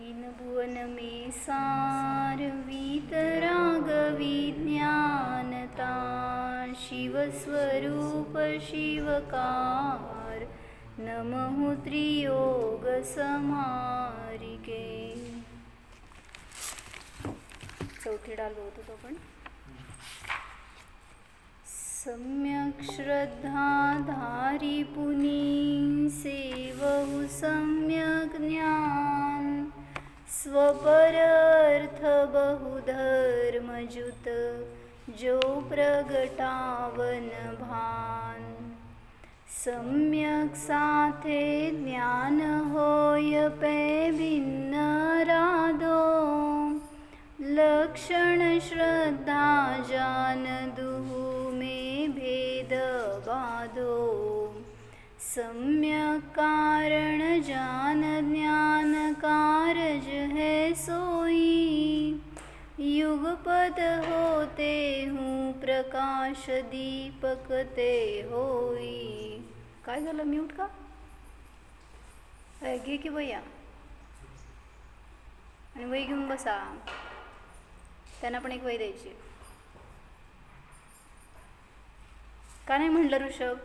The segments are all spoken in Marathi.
तीन भुवन में सार वीतराग विज्ञानता शिवस्वरूप शिवकार नमः त्रियोग समारिके. चौथी डाल होतो आपण. सम्यक श्रद्धाधारी पुनी सेवहु सम्यक ज्ञान स्वपरर्थ बहुधर्मजुत जो प्रगटावन भान. सम्यक साथे ज्ञान होय पे भिन्न राधो लक्षण श्रद्धा जान दुहु में भेद बाधो. सम्यक कारण जान ज्ञान कारज है सोई युगपद होते हूँ प्रकाश दीपक ते होई. काय झालं, म्यूट का घे की वया आणि वही घेऊन बसा. त्यांना पण एक वही द्यायची. का नाही म्हणलं ऋषभ?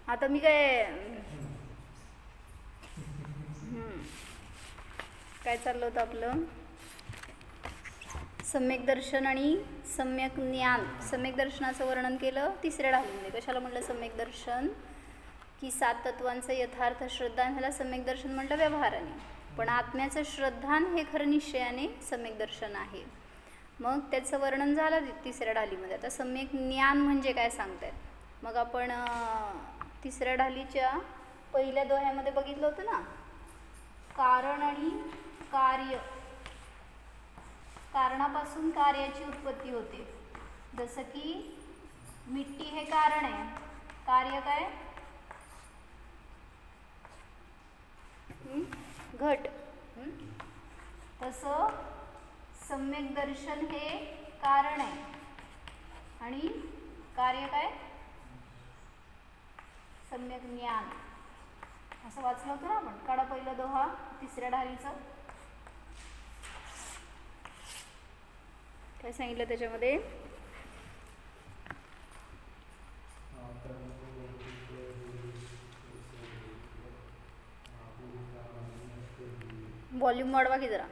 आता मी काय चाललं होतं आपलं सम्यक दर्शन आणि सम्यक ज्ञान. सम्यक दर्शनाचं वर्णन केलं तिसऱ्या ढालीमध्ये. कशाला म्हटलं सम्यक दर्शन? की 7 तत्वांचं यथार्थ श्रद्धान ह्याला सम्यक दर्शन म्हटलं व्यवहाराने. पण आत्म्याचं श्रद्धान हे खरं निश्चयाने सम्यक दर्शन आहे. मग त्याचं वर्णन झालं तिसऱ्या ढालीमध्ये. आता सम्यक ज्ञान म्हणजे काय सांगतायत. मग आपण तिसऱ्या ढालीच्या पहिल्या दोह्यामध्ये बघितलं होतं ना, कारण आणि कार्य. कारणापासून कार्याची उत्पत्ती होते. जसं की मिट्टी हे कारण आहे, कार्य काय? घट. तसं सम्यक दर्शन हे कारण आहे आणि कार्य काय? सम्यक ज्ञान. असं वाचलं होतं ना आपण. काढा पहिला दोहा तिसऱ्या ढालीचं. काय सांगितलं त्याच्यामध्ये? वॉल्यूम वाढवा की जरा.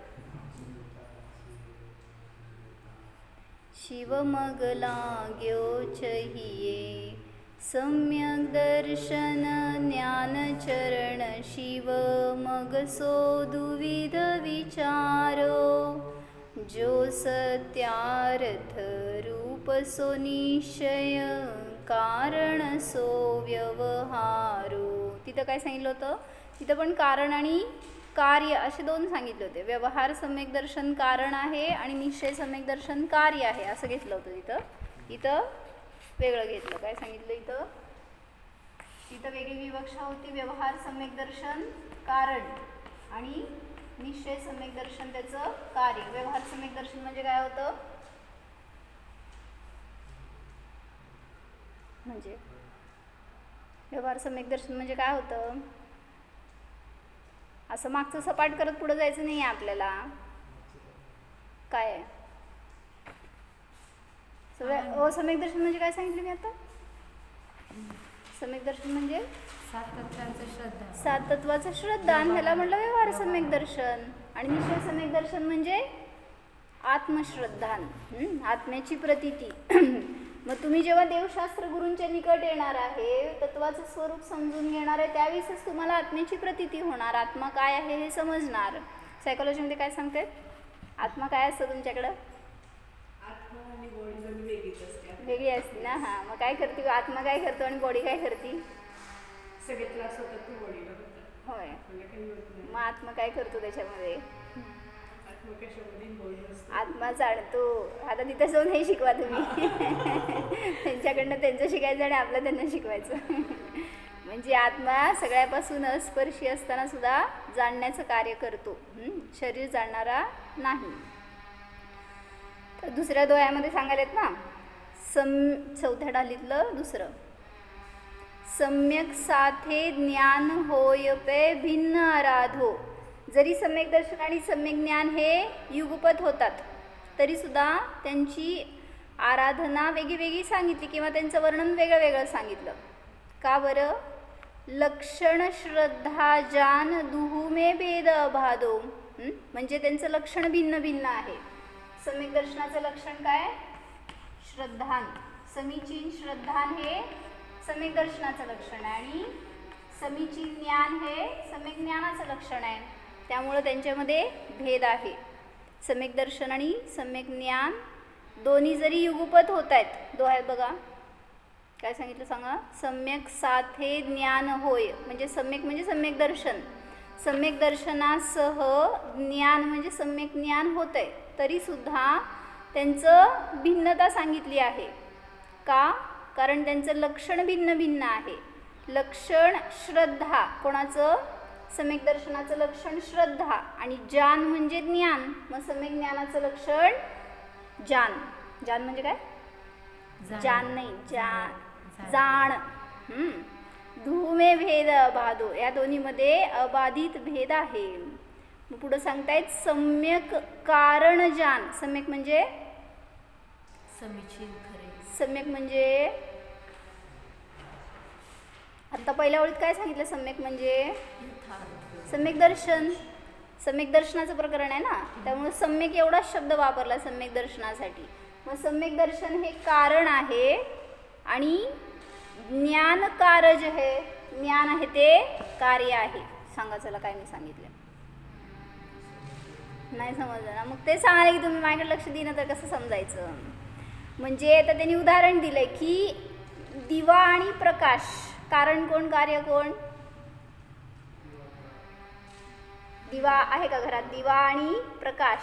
शिव मग लाग्यो चाहिए सम्यक दर्शन ज्ञान चरण शिव मग सो दुविध विचारो जो सत्यार्थ रूप सो निश्चय कारण सो व्यवहारो. तिथं काय सांगितलं होतं? तिथं पण कारण आणि कार्य असे दोन सांगितले होते. व्यवहार सम्यक दर्शन कारण आहे आणि निश्चय सम्यक दर्शन कार्य आहे असं घेतलं होतं. इथं वेगळं घेतलं. काय सांगितलं इथं? इथं वेगळी विवक्षा होती. व्यवहार सम्यक दर्शन कारण आणि निश्चय सम्यक दर्शन त्याचं कार्य. व्यवहार सम्यक दर्शन म्हणजे काय होतं? म्हणजे व्यवहार सम्यक दर्शन म्हणजे काय होतं? असं मागचं सपाट करत पुढे जायचं नाही आहे आपल्याला. काय आहे सम्यक दर्शन म्हणजे? काय सांगितलं मी आता? सम्यक दर्शन म्हणजे 7 तत्वाचं श्रद्धान. ह्याला म्हटलं व्यवहार सम्यक दर्शन. आणि निश्चय सम्यक दर्शन म्हणजे आत्मश्रद्धान, आत्म्याची प्रतीती. मग तुम्ही जेव्हा देवशास्त्र गुरूंच्या निकट येणार आहे, तत्वाचं स्वरूप समजून घेणार आहे, त्यावेळेसच तुम्हाला आत्म्याची प्रतीती होणार. आत्मा काय आहे हे समजणार. सायकोलॉजीमध्ये काय सांगतात? आत्मा काय असतं तुमच्याकडं? वेगळी असते ना. हां, मग काय करते आत्मा? काय करतो आणि बॉडी काय करते? सगळे त्रास होतात ते बॉडीला. होय. मग आत्मा काय करतो त्याच्यामध्ये? आत्मा जाणतो. आता तिथं जाऊन हे शिकवा तुम्ही. त्यांच्याकडनं त्यांचं शिकायचं आणि आपलं त्यांना शिकवायचं. म्हणजे आत्मा सगळ्यापासून अस्पर्शी असताना सुद्धा जाणण्याचं कार्य करतो. शरीर जाणणारा नाही. तर दुसऱ्या दोह्यामध्ये सांगायलेत ना, चौथ्या ढालीतलं दुसरं. सम्यक साथे ज्ञान होय पे भिन्न आराधो जरी सम्यक दर्शन आणि सम्यक ज्ञान हे युगपत होतात तरीसुद्धा त्यांची आराधना वेगळी सांगितली किंवा त्यांचं वर्णन वेगळं वेगळं सांगितलं. का बरं? लक्षण श्रद्धा जान दुहू मे भेद अभादो. म्हणजे त्यांचं लक्षण भिन्न भिन्न आहे. सम्यक दर्शनाचं लक्षण काय? श्रद्धान. समीचीन श्रद्धान हे सम्यक दर्शनाचं लक्षण आहे आणि समीचीन ज्ञान हे सम्यक ज्ञानाचं लक्षण आहे. त्यामुळं त्यांच्यामध्ये भेद आहे. सम्यक दर्शन आणि सम्यक ज्ञान दोन्ही जरी युगपत होत आहेत, आहेत बघा काय सांगितलं सांगा. सम्यक साथे ज्ञान होय. म्हणजे सम्यक दर्शन. सम्यक दर्शनासह ज्ञान म्हणजे सम्यक ज्ञान होत आहे तरीसुद्धा त्यांचं भिन्नता सांगितली आहे. का? कारण त्यांचं लक्षण भिन्न भिन्न आहे. लक्षण श्रद्धा. कोणाचं? सम्यक दर्शनाचं लक्षण श्रद्धा आणि जान म्हणजे ज्ञान. मग सम्यक ज्ञानाचं लक्षण जान. जान म्हणजे काय? जान नाही, जाण. धूमे भेद अबाधो. या दोन्हीमध्ये अबाधित भेद आहे. मग पुढं सांगतायत सम्यक कारण जान. सम्यक म्हणजे समीचीन खरे. सम्यक म्हणजे आता पहिल्या ओळीत काय सांगितलं? सम्यक म्हणजे सम्यक दर्शन. सम्यक दर्शनाचं प्रकरण आहे ना, त्यामुळे सम्यक एवढाच शब्द वापरला सम्यक दर्शनासाठी. मग सम्यक दर्शन हे कारण आहे आणि ज्ञान कारज आहे. ज्ञान आहे ते कार्य आहे. सांगा चला काय मी सांगितलं. नाही समजलं ना? मग ते सांगायला की तुम्ही माझ्याकडे लक्ष दिलं तर कसं समजायचं. म्हणजे आता त्यांनी उदाहरण दिलंय की दिवा आणि प्रकाश. कारण कोण, कार्य कोण? दिवा आहे का घरात? दिवा आणि प्रकाश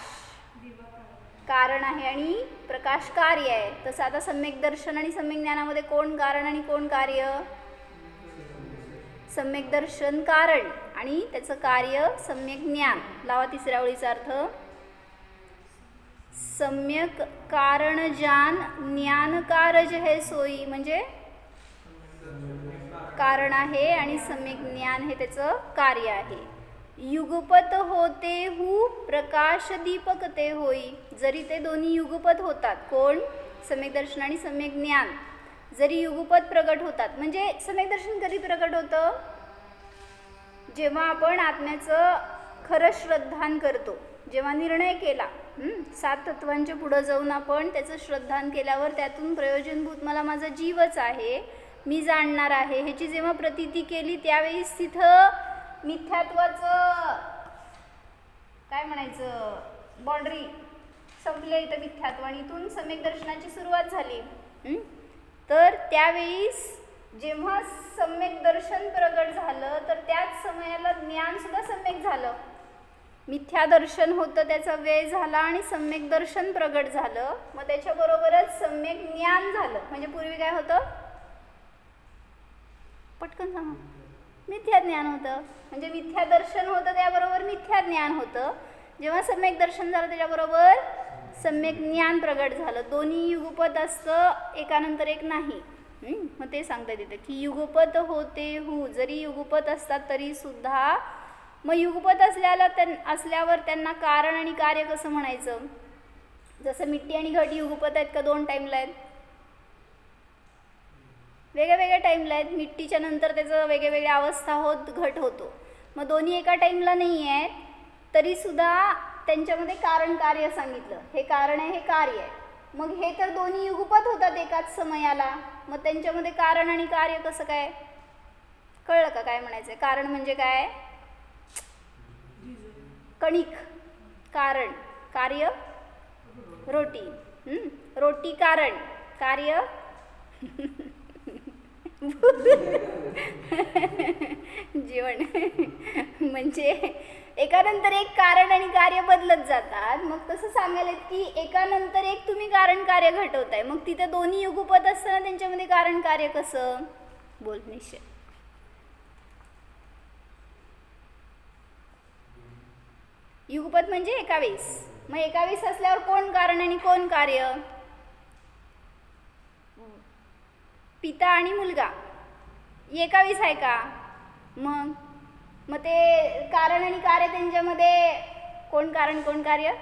कारण आहे आणि प्रकाश कार्य आहे. तसं आता सम्यक दर्शन आणि सम्यक ज्ञानामध्ये कोण कारण आणि कोण कार्य? सम्यक दर्शन कारण आणि त्याचं कार्य सम्यक ज्ञान. लावा तिसऱ्या ओळीचा अर्थ. सम्यक कारण जान ज्ञान कारज है सोयी. म्हणजे कारण आहे आणि सम्यक ज्ञान हे त्याचं कार्य आहे. युगपत होते हु प्रकाश दीपक ते होई. जरी ते दोन्ही युगपत होतात. कोण? सम्यक दर्शन आणि सम्यक ज्ञान जरी युगपत प्रगट होतात. म्हणजे सम्यक दर्शन कधी प्रगट होतं? जेव्हा आपण आत्म्याचं खरं श्रद्धान करतो. जेव्हा निर्णय केला 7 तत्वांच्या पुढं जाऊन आपण त्याचं श्रद्धान केल्यावर त्यातून प्रयोजनभूत मला माझा जीवच आहे, मी जाणणार आहे ह्याची जेव्हा प्रतीती केली त्यावेळीच तिथं मिथ्यात्वाचं काय म्हणायचं बाउंड्री संपल्या. इथं मिथ्यात्व आणि इथून सम्यक दर्शनाची सुरुवात झाली. तर त्यावेळीस जेव्हा सम्यक दर्शन प्रगट झालं तर त्याच समयाला ज्ञान सुद्धा सम्यक झालं. मिथ्या दर्शन होतं, त्याचा वेळ झाला आणि सम्यक दर्शन प्रगट झालं. मग त्याच्याबरोबरच सम्यक ज्ञान झालं. म्हणजे पूर्वी काय होतं? पटकन सांगा. मिथ्या ज्ञान होतं. म्हणजे मिथ्या दर्शन होतं त्याबरोबर मिथ्या ज्ञान होतं. जेव्हा सम्यक दर्शन झालं त्याच्याबरोबर सम्यक ज्ञान प्रगट झालं. दोन्ही युगपत असतं, एकानंतर एक नाही. मग ते सांगता येतं की युगपत होते हु. जरी युगपत असतात तरी सुद्धा मग युगपत असल्यावर त्यांना कारण आणि कार्य कसं म्हणायचं? जसं मिट्टी आणि घट युगपत आहेत का 2 टाईमला आहेत? वेगळ्या वेगळ्या टाईमला आहेत. मिट्टीच्या नंतर त्याचं वेगळ्या अवस्था होत घट होतो. मग दोन्ही एका टाईमला नाही आहेत तरीसुद्धा त्यांच्यामध्ये कारण कार्य सांगितलं. हे कारण आहे, हे कार्य आहे. मग हे तर दोन्ही युगपत होतात एकाच समयाला. मग त्यांच्यामध्ये कारण आणि कार्य कसं काय? कळलं का काय म्हणायचं? कारण म्हणजे काय? कणिक. कारण, कार्य रोटी. रोटी कारण, कार्य जेवण. म्हणजे एकानंतर एक कारण आणि कार्य बदलत जातात. मग तसं सांगायला की एकानंतर एक तुम्ही कारण कार्य घटवताय. मग तिथे दोन्ही युगपत असताना त्यांच्यामध्ये कारण कार्य कसं? बोल निश्चय. युगपत म्हणजे 21. मग 21 असल्यावर कोण कारण आणि कोण कार्य? पिता आणि मुलगा 21 आहे का? मग मग ते कारण आणि कार्य त्यांच्यामध्ये कोण कारण कोण कार्य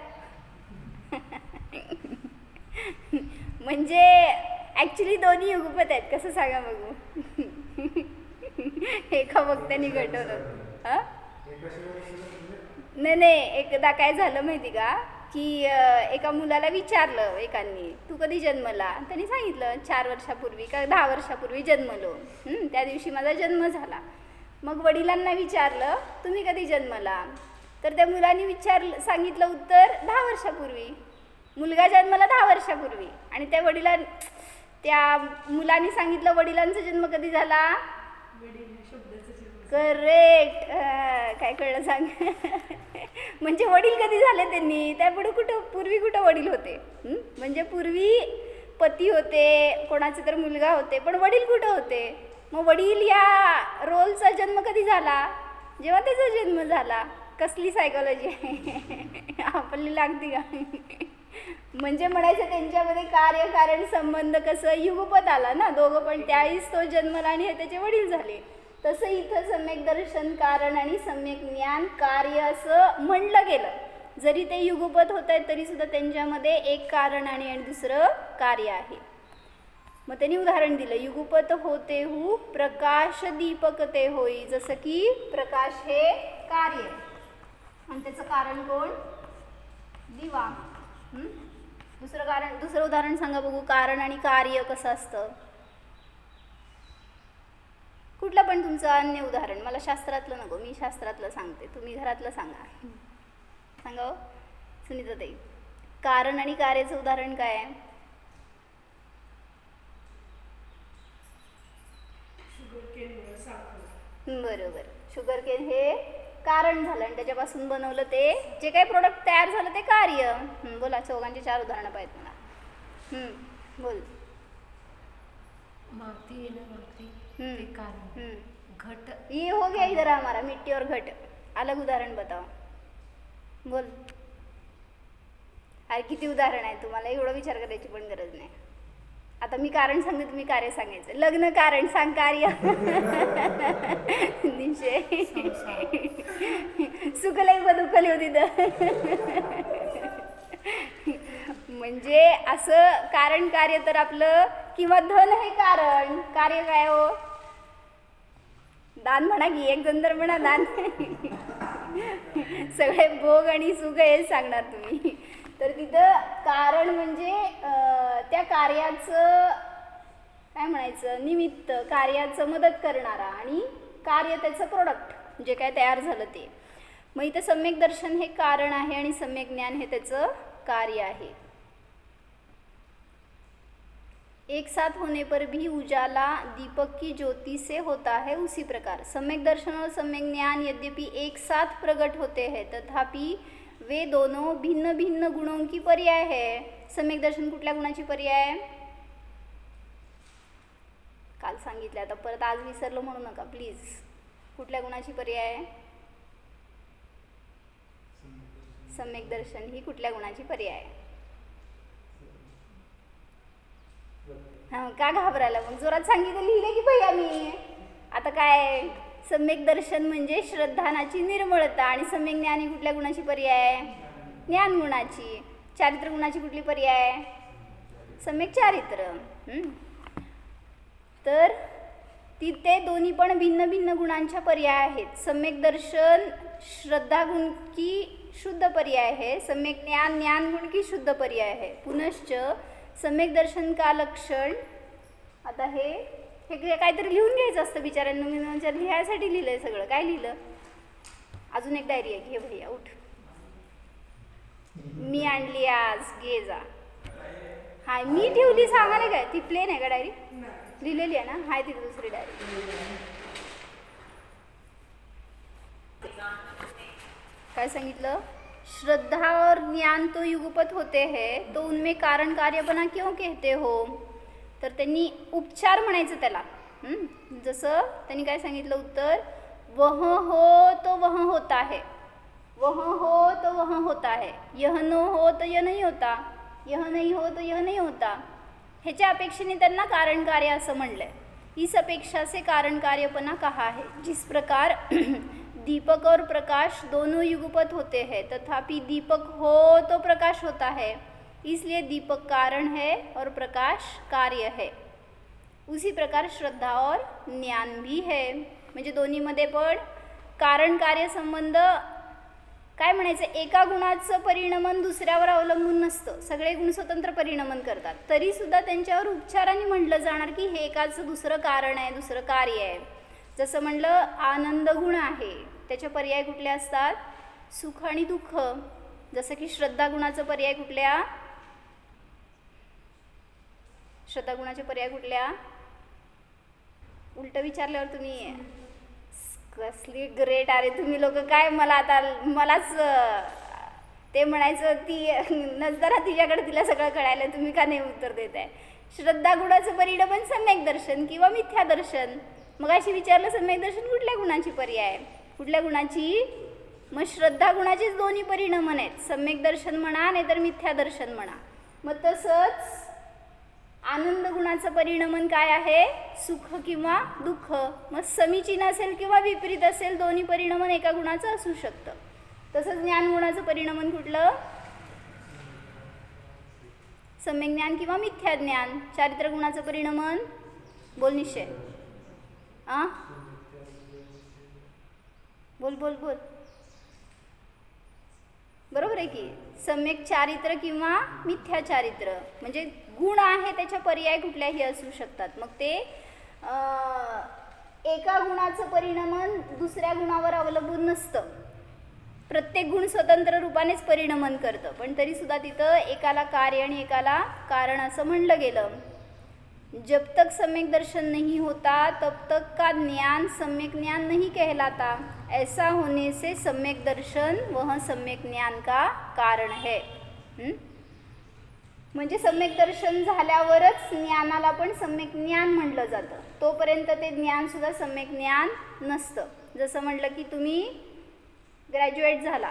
म्हणजे ॲक्च्युली दोन्ही युगपत आहेत. कसं सांगा बघू. एका वक्त्याने घटवलं. हां नाही, एकदा काय झालं माहिती का की एका मुलाला विचारलं एकांनी, तू कधी जन्मला? त्यांनी सांगितलं 4 वर्षापूर्वी का 10 वर्षापूर्वी जन्मलो. त्या दिवशी माझा जन्म झाला. मग वडिलांना विचारलं, तुम्ही कधी जन्मला? तर त्या मुलांनी सांगितलं उत्तर 10 वर्षापूर्वी. मुलगा जन्मला 10 वर्षापूर्वी. आणि त्या मुलांनी सांगितलं वडिलांचा जन्म कधी झाला? करेक्ट. काय कळलं सांग. म्हणजे वडील कधी झाले त्यांनी? त्यापुढे पूर्वी कुठं वडील होते? म्हणजे पूर्वी पती होते, कोणाचे तर मुलगा होते, पण वडील कुठं होते? मग वडील या रोलचा जन्म कधी झाला? जेव्हा त्याचा जन्म झाला. कसली सायकॉलॉजी आहे आपली लागते का? म्हणजे म्हणायचं त्यांच्यामध्ये कार्य कारण संबंध कसं युगपत आला ना, दोघं पण त्यावेळीच तो जन्मला आणि हे त्याचे वडील झाले. तसं इथं सम्यक दर्शन कारण आणि सम्यक ज्ञान कार्य असं म्हणलं गेलं. जरी ते युगपत होत आहेत तरी सुद्धा त्यांच्यामध्ये एक कारण आणि दुसरं कार्य आहे. मग त्यांनी उदाहरण दिलं, युगपत होते हु प्रकाश दीपक ते होई. जसं की प्रकाश हे कार्य आणि त्याचं कारण कोण? दिवा. दुसरं उदाहरण सांगा बघू. कारण आणि कार्य कसं असतं? कुठलं पण तुमचं अन्य उदाहरण. मला शास्त्रातलं नको, मी शास्त्रातलं सांगते, तुम्ही घरातलं सांगा. सांगा हो सुनीताताई. कारण आणि कार्याचं उदाहरण काय आहे? बरोबर. शुगरकेन हे कारण झालं आणि त्याच्यापासून बनवलं ते जे काही प्रोडक्ट तयार झालं ते कार्य. बोला. चौघांचे 4 उदाहरणं पाहिजेत मला. बोल. माती है ना, माती ते कारण. घट ये हो गया इधर हमारा मिट्टी और घट. अलग उदाहरण बताओ. बोल. अरे किती उदाहरण आहे, तुम्हाला एवढं विचार करायची पण गरज नाही. आता मी कारण सांगते, तुम्ही कार्य सांगायचं. लग्न कारण सांग, कार्य सुखलई बदुखली होती म्हणजे असं कारण कार्य तर आपलं. किंवा धन हे कारण, कार्य काय हो? दान म्हणा की, एक जण तर म्हणा दान. सगळे भोग आणि सुख हे सांगणार तुम्ही. तर तिथं कारण म्हणजे त्या कार्याचं काय म्हणायचं, निमित्त, कार्याचं मदत करणारा आणि कार्य त्याचं प्रोडक्ट जे काय तयार झालं ते. मग इथं सम्यक दर्शन हे कारण आहे आणि सम्यक ज्ञान हे त्याचं कार्य आहे. एक साथ होने पर भी उजाला दीपक की ज्योति से होता है, उसी प्रकार सम्यक दर्शन और सम्यक ज्ञान यद्यपि एक साथ प्रकट होते हैं तथापि वे दोनों भिन्न भिन्न गुणों की पर्याय है. सम्यक दर्शन कुठल्या गुणाची पर्याय आहे? काल सांगितलं, आता परत आज विसरलो म्हणू नका प्लीज. कुठल्या गुणाची पर्याय आहे? सम्यक दर्शन ही कुठल्या गुणाची पर्याय आहे? हां, का घाबरायला? मग जोरात सांगितलं, लिहिले की भैया मी. आता काय, सम्यक दर्शन म्हणजे श्रद्धानाची निर्मळता आणि सम्यक ज्ञान ही कुठल्या गुणाची पर्याय आहे? ज्ञान गुणाची. चारित्र गुणाची कुठली पर्याय आहे? सम्यक चारित्र. तर तिथे दोन्ही पण भिन्न भिन्न गुणांच्या पर्याय आहेत. सम्यक दर्शन श्रद्धा गुण की शुद्ध पर्याय है, सम्यक ज्ञान ज्ञान गुण की शुद्ध पर्याय है. पुनश्च सम्यक दर्शन का लक्षण. आता हे काहीतरी लिहून घ्यायचं असतं बिचाऱ्यांना. मी म्हणजे लिहायसाठी लिहिलंय सगळं. काय लिहिलं? अजून एक डायरी आहे, घे भैया उठ. मी आणली आज, घे जा. हाय मी ठेवली, सांगायला काय? ती प्लेन आहे का डायरी? लिहिलेली आहे ना? हाय ती दुसरी डायरी. काय सांगितलं? श्रद्धा और ज्ञान तो युगपत होते हैं, तो उनमें कारण कार्यपणा क्यों कहते हो? तर त्यांनी उपचार म्हणायचं त्याला. जसं त्यांनी काय सांगितलं उत्तर, वह हो तो वह होता है, वह हो तो वह होता है, यह न हो तो यह नहीं होता, यह नहीं हो तो यह नहीं होता. ह्याच्या अपेक्षेने त्यांना कारण कार्य असं म्हणलंय. इस अपेक्षा से कारण कार्यपणा कहा है. जिस प्रकार दीपक और प्रकाश दोनों युगपत होते हैं, तथापि दीपक हो तो प्रकाश होता है, इसलिए दीपक कारण है और प्रकाश कार्य है. उसी प्रकार श्रद्धा और ज्ञान भी है. म्हणजे दोन्हीमध्ये पण कारण कार्य संबंध काय म्हणायचं, एका गुणाचं परिणमन दुसऱ्यावर अवलंबून नसतं. सगळे गुण स्वतंत्र परिणमन करतात, तरीसुद्धा त्यांच्यावर उपचाराने म्हटलं जाणार की हे एकाचं दुसरं कारण आहे, दुसरं कार्य आहे. जसं म्हणलं आनंद गुण आहे, त्याचे पर्याय कुठले असतात, सुख आणि दुःख. जसं की श्रद्धा गुणाचं पर्याय कुठल्या, श्रद्धा गुणाचे पर्याय कुठल्या, उलट विचारल्यावर तुम्ही कसली ग्रेट अरे तुम्ही लोक काय. मला आता मलाच ते म्हणायचं ती नजरा तिच्याकडे, तिला सगळं कळायला, तुम्ही का नाही उत्तर देत आहे. श्रद्धा गुणाचं परिणमन सम्यक दर्शन किंवा मिथ्या दर्शन. मग अशी विचारलं सम्यक दर्शन कुठल्या गुणाची पर्याय, कुठल्या गुणाची. मग श्रद्धा गुणाचीच दोन्ही परिणमन आहेत, सम्यक दर्शन म्हणा नाहीतर मिथ्या दर्शन म्हणा. मग तसंच आनंद गुणाचं परिणमन काय आहे, सुख किंवा दुःख. मग समीचीन असेल किंवा विपरीत असेल, दोन्ही परिणमन एका गुणाचं असू शकतं. तसंच ज्ञान गुणाचं परिणमन कुठलं, सम्यक ज्ञान किंवा मिथ्या ज्ञान. चारित्र गुणाचं परिणमन, बोल निश्चय, बोल बोल बोल, बरोबर आहे की. सम्यक चारित्र किंवा मिथ्या चारित्र म्हणजे गुण आहे त्याच्या पर्याय कुठल्याही असू शकतात. मग ते एका गुणाचं परिणमन दुसऱ्या गुणावर अवलंबून नसतं, प्रत्येक गुण स्वतंत्र रूपानेच परिणमन करतं. पण तरीसुद्धा तिथं एकाला कार्य आणि एकाला कारण असं म्हणलं गेलं. जब तक सम्यक दर्शन नहीं होता तब तक का ज्ञान सम्यक ज्ञान नहीं कहलाता. ऐसा होने से सम्यक दर्शन वह सम्यक ज्ञान का कारण है. म्हणजे सम्यक दर्शन झाल्यावरच ज्ञानाला पण सम्यक ज्ञान म्हटलं जातं, तोपर्यंत ते ज्ञानसुद्धा सम्यक ज्ञान नसतं. जसं म्हटलं की तुम्ही ग्रॅज्युएट झाला,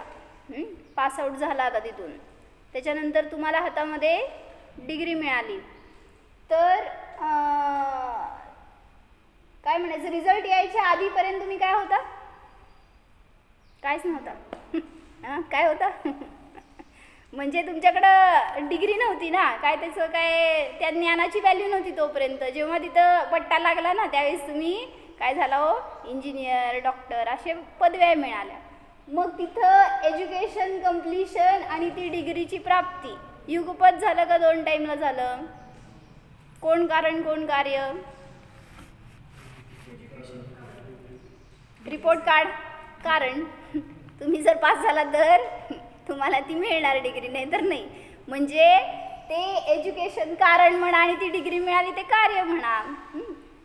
पासआउट झाला आता तिथून, त्याच्यानंतर तुम्हाला हातामध्ये डिग्री मिळाली, तर काय म्हणायचं, रिझल्ट यायच्या आधीपर्यंत तुम्ही काय होता, काहीच नव्हता. काय होता म्हणजे तुमच्याकडं डिग्री नव्हती ना, काय त्याचं काय त्या ज्ञानाची व्हॅल्यू नव्हती तोपर्यंत. जेव्हा तिथं पट्टा लागला ना त्यावेळेस तुम्ही काय झाला हो, इंजिनियर, डॉक्टर असे पदव्या मिळाल्या. मग तिथं एज्युकेशन कम्प्लिशन आणि ती डिग्रीची प्राप्ती युगपत झालं का दोन टाईमला झालं. कोण कारण कोण कार्य, रिपोर्ट कार्ड कारण. तुम्ही जर पास झाला तर तुम्हाला ती मिळणार डिग्री, नाही तर नाही. म्हणजे ते एज्युकेशन कारण म्हणा आणि ती डिग्री मिळाली ते कार्य म्हणा.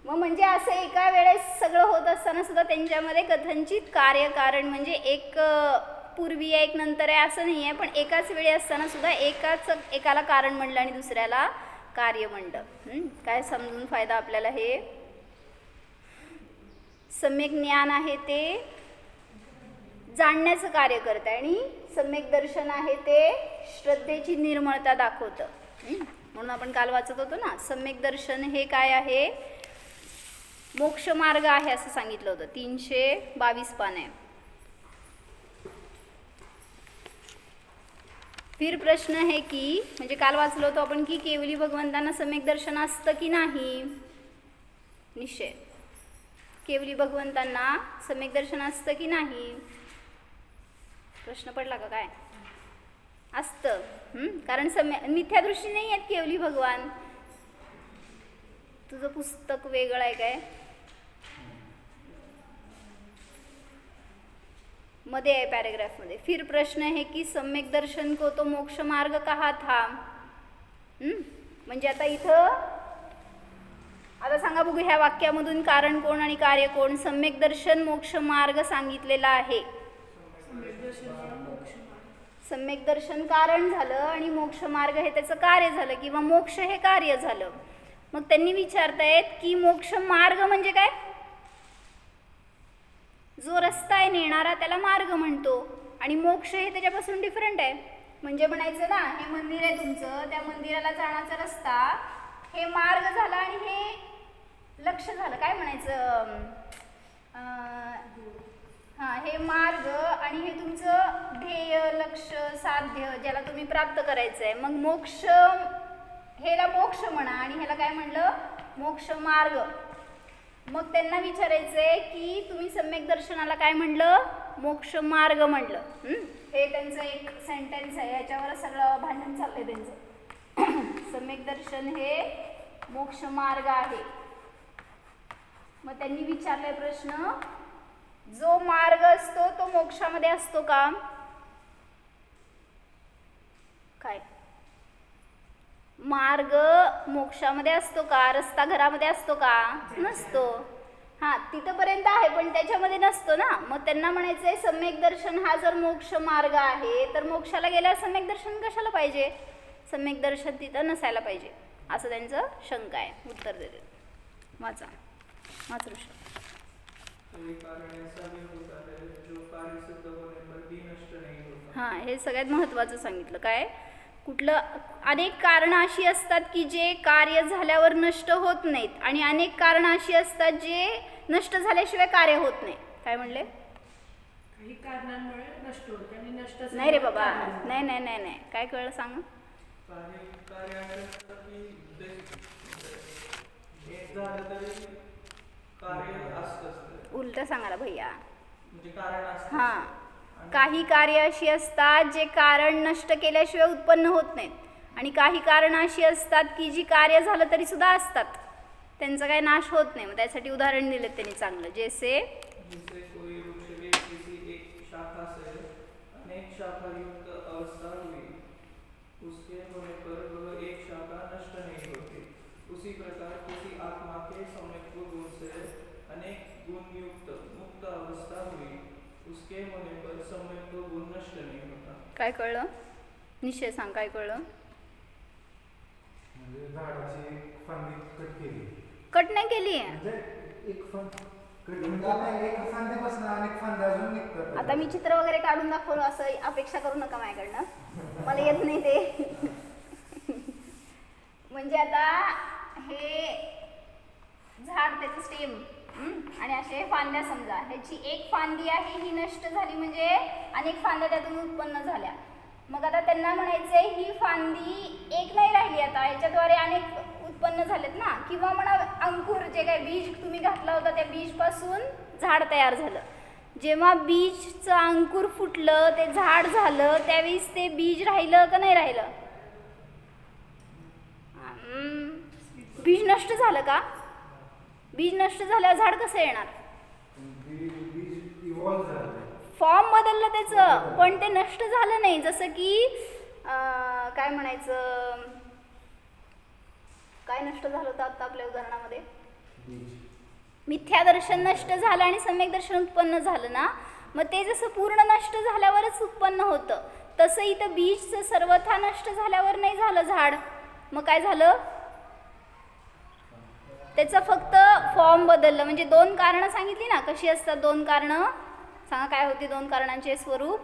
मग म्हणजे असं एका वेळेस सगळं होत असताना सुद्धा त्यांच्यामध्ये कथनचित कार्य कारण म्हणजे एक पूर्वी आहे एक नंतर आहे असं नाही आहे, पण एकाच वेळी असताना सुद्धा एकाला कारण म्हणलं आणि दुसऱ्याला कार्य म्हणलं. काय समजून फायदा आपल्याला. हे सम्यक ज्ञान आहे ते जाणण्याचं कार्य करतं आणि सम्यक दर्शन आहे ते श्रद्धेची निर्मळता दाखवतं. म्हणून आपण काल वाचत होतो ना, सम्यक दर्शन हे काय आहे, मोक्षमार्ग आहे असं सांगितलं होतं. 322 पाने. फिर प्रश्न है की, म्हणजे काल वाचलो होतो आपण की केवली भगवंतांना सम्यक दर्शन असतं की नाही. निश्चय, केवली भगवंतांना सम्यक दर्शन असतं की नाही, प्रश्न पडला का काय. असतं, कारण मिथ्या दृष्टी नाही आहेत केवली भगवान. तुझं पुस्तक वेगळं आहे काय, मध्ये आहे पॅरेग्राफमध्ये. फिर प्रश्न है की सम्यक दर्शन को तो मोक्ष मार्ग कहा था. म्हणजे आता इथं आता सांगा बघू ह्या वाक्यामधून कारण कोण आणि कार्य कोण. सम्यक दर्शन मोक्ष मार्ग सांगितलेला आहे. सम्यक दर्शन कारण झालं आणि मोक्ष मार्ग हे त्याचं कार्य झालं किंवा मोक्ष हे कार्य झालं. मग त्यांनी विचारतायत की मोक्ष मार्ग म्हणजे काय, जो रस्ता आहे नेणारा त्याला मार्ग म्हणतो आणि मोक्ष हे त्याच्यापासून डिफरंट आहे. म्हणजे म्हणायचं ना, हे मंदिर आहे तुमचं, त्या मंदिराला जाण्याचा रस्ता हे मार्ग झाला आणि हे लक्ष झालं. काय म्हणायचं, हां, हे मार्ग आणि हे तुमचं ध्येय, लक्ष, साध्य ज्याला तुम्ही प्राप्त करायचं आहे. मग मोक्ष, ह्याला मोक्ष म्हणा आणि ह्याला काय म्हणलं, मोक्ष मार्ग. मग त्यांना विचारायचं आहे की तुम्ही सम्यक दर्शनाला काय म्हणलं, मोक्ष मार्ग म्हणलं. हे त्यांचं एक सेंटेन्स आहे, याच्यावर सगळं भांडण चाललंय त्यांचं. सम्यक दर्शन हे मोक्ष मार्ग आहे. मग त्यांनी विचारलाय प्रश्न, जो मार्ग असतो तो मोक्षामध्ये असतो का? काय मार्ग मोक्षामध्ये असतो का? रस्ता घरामध्ये असतो का? नसतो. हां, तिथंपर्यंत आहे पण त्याच्यामध्ये नसतो ना. मग त्यांना म्हणायचं आहे सम्यक दर्शन हा जर मोक्ष मार्ग आहे तर मोक्षाला गेल्यावर सम्यक दर्शन कशाला पाहिजे? सम्यक दर्शन तिथं नसायला पाहिजे, असं त्यांचं शंका आहे. उत्तर देते, वाचा ऋषभ. हां, हे सगळ्यात महत्त्वाचं सांगितलं. काय कुठलं, अनेक कारणं अशी असतात की जे कार्य झाल्यावर नष्ट होत नाहीत आणि अनेक कारणं अशी असतात जे नष्ट झाल्याशिवाय कार्य होत नाही. काय म्हणले? काही कारणांमुळे नष्ट होते आणि नष्ट नाही रे बाबा, नाही नाही नाही नाही, काय कळलं सांग. उलट सांगायला भैया. हां, काही कार्य अशी असतात जे कारण नष्ट केल्याशिवाय उत्पन्न होत नाहीत आणि काही कारणं अशी असतात की जी कार्य झालं तरी सुद्धा असतात, त्यांचा काही नाश होत नाही. मग त्यासाठी उदाहरण दिलं त्यांनी चांगलं. जैसे कोई वृक्ष के किसी एक शाखा से अनेक शाखा युक्त अवस्था हुई, उसके होने पर वह एक शाखा नष्ट नहीं होती. उसी प्रकार किसी आत्मा के सम्यक गुण से अनेक गुण युक्त मुक्त अवस्था हुई, उसके होने पर सम्यक गुण नष्ट नहीं होता. काय कळलं? निश्चय सांग, काय कळलं? म्हणजे झाडाची फांदी कट केली. कट नाही केली आहे. म्हणजे एक एक फांदीपासून अनेक फांद्या अजून निघतात. आता मी चित्र वगैरे काढून दाखवलं असं अपेक्षा करू नका माझ्याकडनं, मला येत नाही ते. म्हणजे आता हे झाड, त्याचं स्टेम आणि असे फांद्या, समजा ह्याची एक फांदी आहे ही नष्ट झाली म्हणजे अनेक फांद्या त्यातून उत्पन्न झाल्या. मग आता त्यांना म्हणायचंय ही फांदी एक नाही राहिली, आता याच्याद्वारे अनेक उत्पन्न झालेत ना. किंवा म्हणा अंकुर, जे काही बीज तुम्ही घातला होता त्या बीजपासून झाड तयार झालं. जेव्हा बीजचं अंकुर फुटलं, ते झाड झालं, त्यावेळेस ते बीज राहिलं का नाही राहिलं? बीज नष्ट झालं का? बीज नष्ट झाल्यावर झाड कसं येणार? फॉर्म बदललं त्याचं, पण ते नष्ट झालं नाही. जसं की काय म्हणायचं, काय नष्ट झालं होतं आता आपल्या उदाहरणामध्ये? मिथ्या दर्शन नष्ट झालं आणि सम्यक दर्शन उत्पन्न झालं ना. मग ते जसं पूर्ण नष्ट झाल्यावरच उत्पन्न होतं, तसं इथं बीजचं सर्वथा नष्ट झाल्यावर नाही झालं झाड. मग काय झालं? त्याचं फक्त फॉर्म बदललं. म्हणजे दोन कारणं सांगितली ना, कशी असतात दोन कारणं? सांगा काय होती दोन कारणांचे स्वरूप?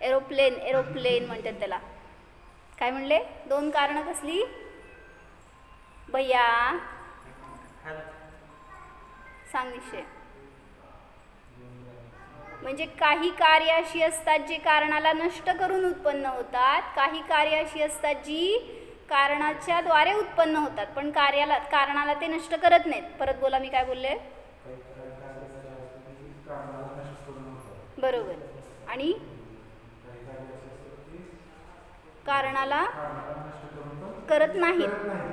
एरोप्लेन, एरोप्लेन म्हणतात त्याला. काय म्हणले? दोन कारणं कसली भैया? सांग निश्चय. म्हणजे काही कार्य अशी असतात जे कारणाला नष्ट करून उत्पन्न होतात, काही कार्य अशी असतात जी कारणाच्या द्वारे उत्पन्न होतात पण कारणाला ते नष्ट करत नाहीत. परत बोला, मी काय बोलले? बरोबर. आणि कारणाला करत नाहीत.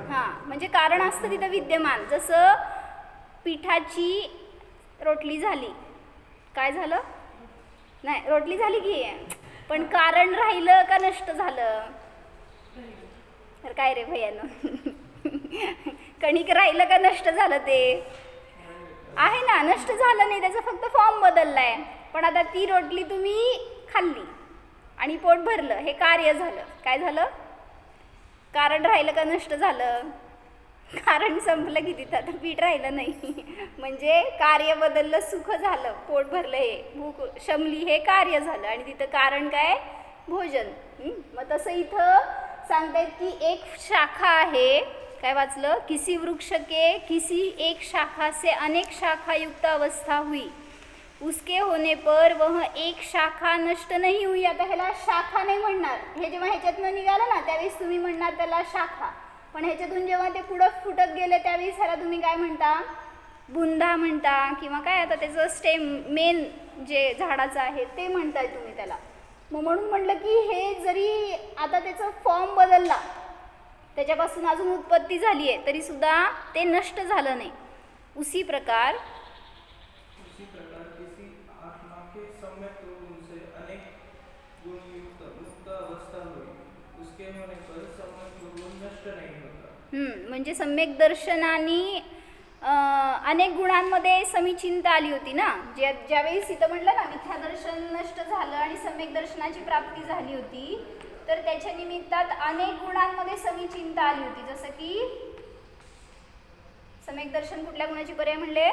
हां, म्हणजे कारण असतं तिथं विद्यमान. जसं पिठाची रोटली झाली, काय झालं? नाही, रोटली झाली की, पण कारण राहिलं का नष्ट झालं? तर काय रे भैयानं, कणिक राहिलं का नष्ट झालं? ते आहे ना, नष्ट झालं नाही, त्याचा फक्त फॉर्म बदललाय. पण आता ती रोटली तुम्ही खाल्ली आणि पोट भरलं, हे कार्य झालं. काय झालं? कारण राहिलं का नष्ट झालं? कारण संपलं की तिथं, आता पीठ राहिलं नाही. म्हणजे कार्य बदललं, सुख झालं, पोट भरलं, हे भूक शमली, हे कार्य झालं. आणि तिथं कारण काय? भोजन. मग तसं इथं सांगतायत की एक शाखा आहे काय वाचलं? किसी वृक्ष के किसी एक शाखा से अनेक शाखा युक्त अवस्था हुई, उसके होने पर वह एक शाखा नष्ट नहीं हुई. आता ह्याला शाखा नाही म्हणणार, हे जेव्हा ह्याच्यातनं निघालं ना त्यावेळेस तुम्ही म्हणणार त्याला शाखा, पण ह्याच्यातून जेव्हा ते पुढं फुटत गेले त्यावेळेस ह्याला तुम्ही काय म्हणता? बुंदा म्हणता, किंवा काय आता त्याचं स्टेम मेन जे झाडाचं आहे ते म्हणताय तुम्ही त्याला. मग म्हणून म्हटलं की हे जरी आता त्याचा फॉर्म बदलला, त्याच्यापासून अजून उत्पत्ती झाली आहे, तरी सुद्धा ते नष्ट झालं नाही. उसी प्रकार किसी आत्मा के सम्यक गुण से अनेक गुण युक्त मुक्त अवस्था हुई, उसके होने पर सम्यक गुण नष्ट नहीं होता. म्हणजे सम्यक दर्शनाने अनेक गुणांमध्ये समीचिनता आली होती ना. ज्यावेळेस इथं म्हटलं ना मिथ्या दर्शन नष्ट झालं आणि सम्यक दर्शनाची प्राप्ती झाली होती, तर त्याच्या निमित्तात अनेक गुणांमध्ये समीचिनता आली होती. जसं की सम्यक दर्शन कुठल्या गुणाची पर्याय म्हणले?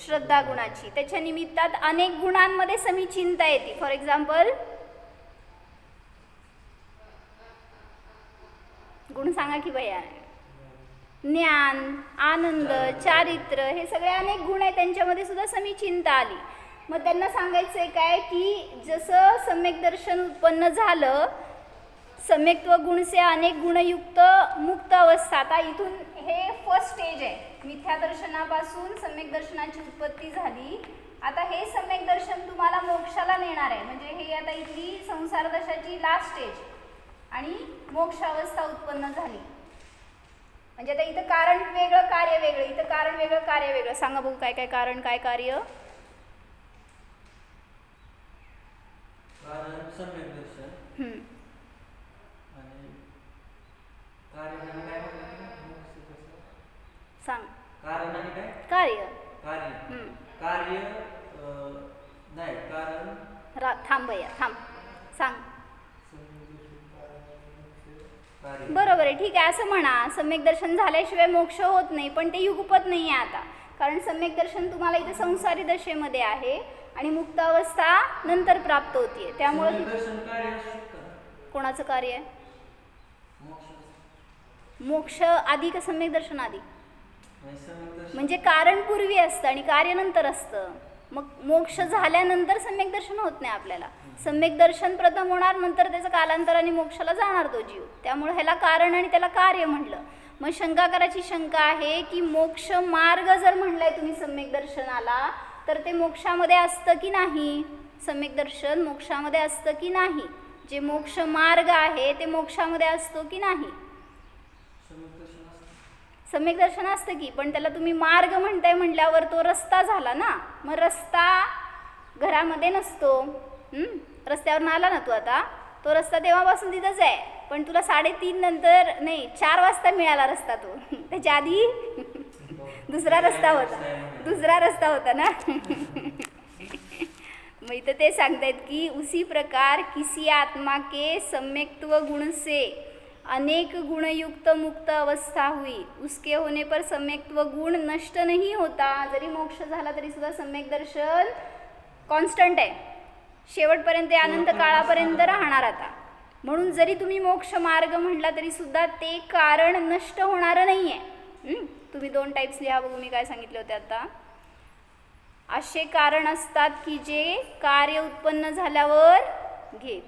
श्रद्धा गुणाची. त्याच्या निमित्तात अनेक गुणांमध्ये समीचिनता येते. फॉर एक्झाम्पल गुण सांगा की भैया. ज्ञान, आनंद, चारित्र्य हे सगळे अनेक गुण आहेत, त्यांच्यामध्ये सुद्धा समीचिनता आली. मग त्यांना सांगायचं आहे काय की जसं सम्यक दर्शन उत्पन्न झालं, सम्यक्त्व गुण से अनेक गुणयुक्त मुक्त अवस्था. आता इथून हे फर्स्ट स्टेज आहे. मिथ्या दर्शनापासून सम्यक दर्शनाची उत्पत्ती झाली. आता हे सम्यक दर्शन तुम्हाला मोक्षाला नेणार आहे. म्हणजे हे आता इथली संसार दशाची लास्ट स्टेज आणि मोक्ष अवस्था उत्पन्न झाली. म्हणजे आता इथं कारण वेगळं कार्य वेगळं, इथं कारण वेगळं कार्य वेगळं. सांगा बघू काय काय कारण काय कार्य? कारण सम्यक दर्शन आणि कार्य म्हणजे काय म्हणतात? सांग. कारण आणि काय? कार्य. कार्य. कार्य नाही कारण. थांब भैया थांब, सांग. कार्य. बरोबर आहे, ठीक आहे, असं म्हणा. सम्यक दर्शन झाल्याशिवाय मोक्ष होत नाही, पण ते युगपत नाही आहे आता. कारण सम्यक दर्शन तुम्हाला इथे संसारी दशेमध्ये आहे आणि मुक्त अवस्था नंतर प्राप्त होतीये. त्यामुळे कोणाचं कार्य आहे? मोक्ष आधी का सम्यक दर्शन आधी? म्हणजे कारण पूर्वी असतं आणि कार्य नंतर असतं. मग मोक्ष झाल्यानंतर सम्यक दर्शन होत नाही आपल्याला. सम्यक दर्शन प्रथम होणार, नंतर त्याचं कालांतराने मोक्षाला जाणार तो जीव. त्यामुळे ह्याला कारण आणि त्याला कार्य म्हटलं. मग शंका करायची शंका आहे की मोक्ष मार्ग जर म्हणलंय तुम्ही सम्यक दर्शनाला, तर ते मोक्षामध्ये असतं की नाही? सम्यक दर्शन मोक्षामध्ये असतं की नाही? जे मोक्ष मार्ग आहे ते मोक्षामध्ये असतो की नाही? सम्यक दर्शन असतं की, पण त्याला तुम्ही मार्ग म्हणताय म्हटल्यावर तो रस्ता झाला ना. मग रस्ता घरामध्ये नसतो. रस्त्यावर आला ना तू, आता तो रस्ता तेव्हापासून तिथंच आहे, पण तुला 3:30 नंतर नाही 4 वाजता मिळाला रस्ता. तो त्याच्या आधी दुसरा रस्ता होता ना. मग इथं ते सांगतायत की उसी प्रकार किसी आत्मा के सम्यक्त्व गुण से अनेक गुणयुक्त मुक्त अवस्था हुई, उसके होने पर सम्यक्त्व गुण नष्ट नहीं होता. जरी मोक्ष झाला तरी सुद्धा सम्यक दर्शन कॉन्स्टंट आहे, शेवटपर्यंत अनंत काळापर्यंत राहणार. आता म्हणून जरी तुम्ही मोक्ष मार्ग म्हटला तरी सुद्धा ते कारण नष्ट होणार नाही आहे. तुम्ही 2 टाईप्स लिहा बघू मी काय सांगितले होते आता. असे कारण असतात की जे कार्य उत्पन्न झाल्यावर घे.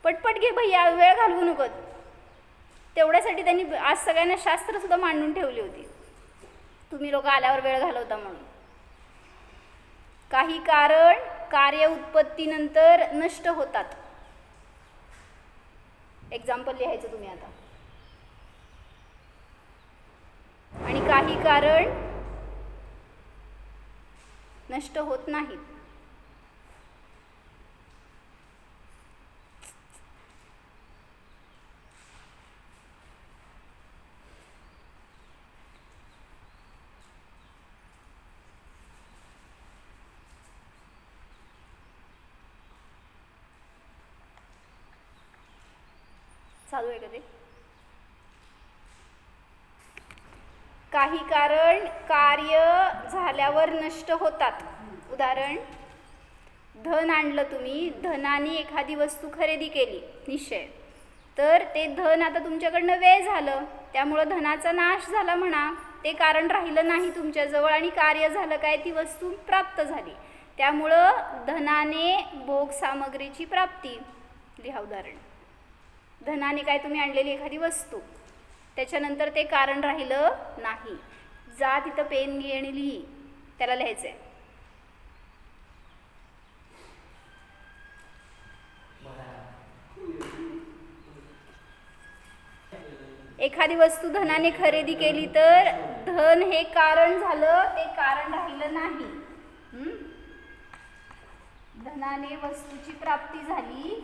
पटपट घे भैया, वेळ घालवू नको. तेवढ्यासाठी त्यांनी आज सगळ्यांना शास्त्र सुद्धा मांडून ठेवली होती. तुम्ही लोक आल्यावर वेळ घालवता म्हणून. काही कारण कार्य उत्पत्तीनंतर नष्ट होतात. एक्झाम्पल लिहायचं तुम्ही आता. आणि काही कारण नष्ट होत नाहीत. चालू आहे का ते? काही कारण कार्य झाल्यावर नष्ट होतात. उदाहरण, धन आणलं तुम्ही, धनाने एखादी वस्तू खरेदी केली निश्चय, तर ते धन आता तुमच्याकडनं व्यय झालं, त्यामुळं धनाचा नाश झाला म्हणा, ते कारण राहिलं नाही तुमच्याजवळ आणि कार्य झालं काय, ती वस्तू प्राप्त झाली. त्यामुळं धनाने भोग सामग्रीची प्राप्ती. लिहा उदाहरण. धनाने काय तुम्ही आणलेली एखादी वस्तू, त्याच्यानंतर ते कारण राहिलं नाही. जा तिथं पेन घे आणि लिही, त्याला लिहायचं आहे. एखादी वस्तू धनाने खरेदी केली तर धन हे कारण झालं, ते कारण राहिलं नाही. धनाने वस्तूची प्राप्ती झाली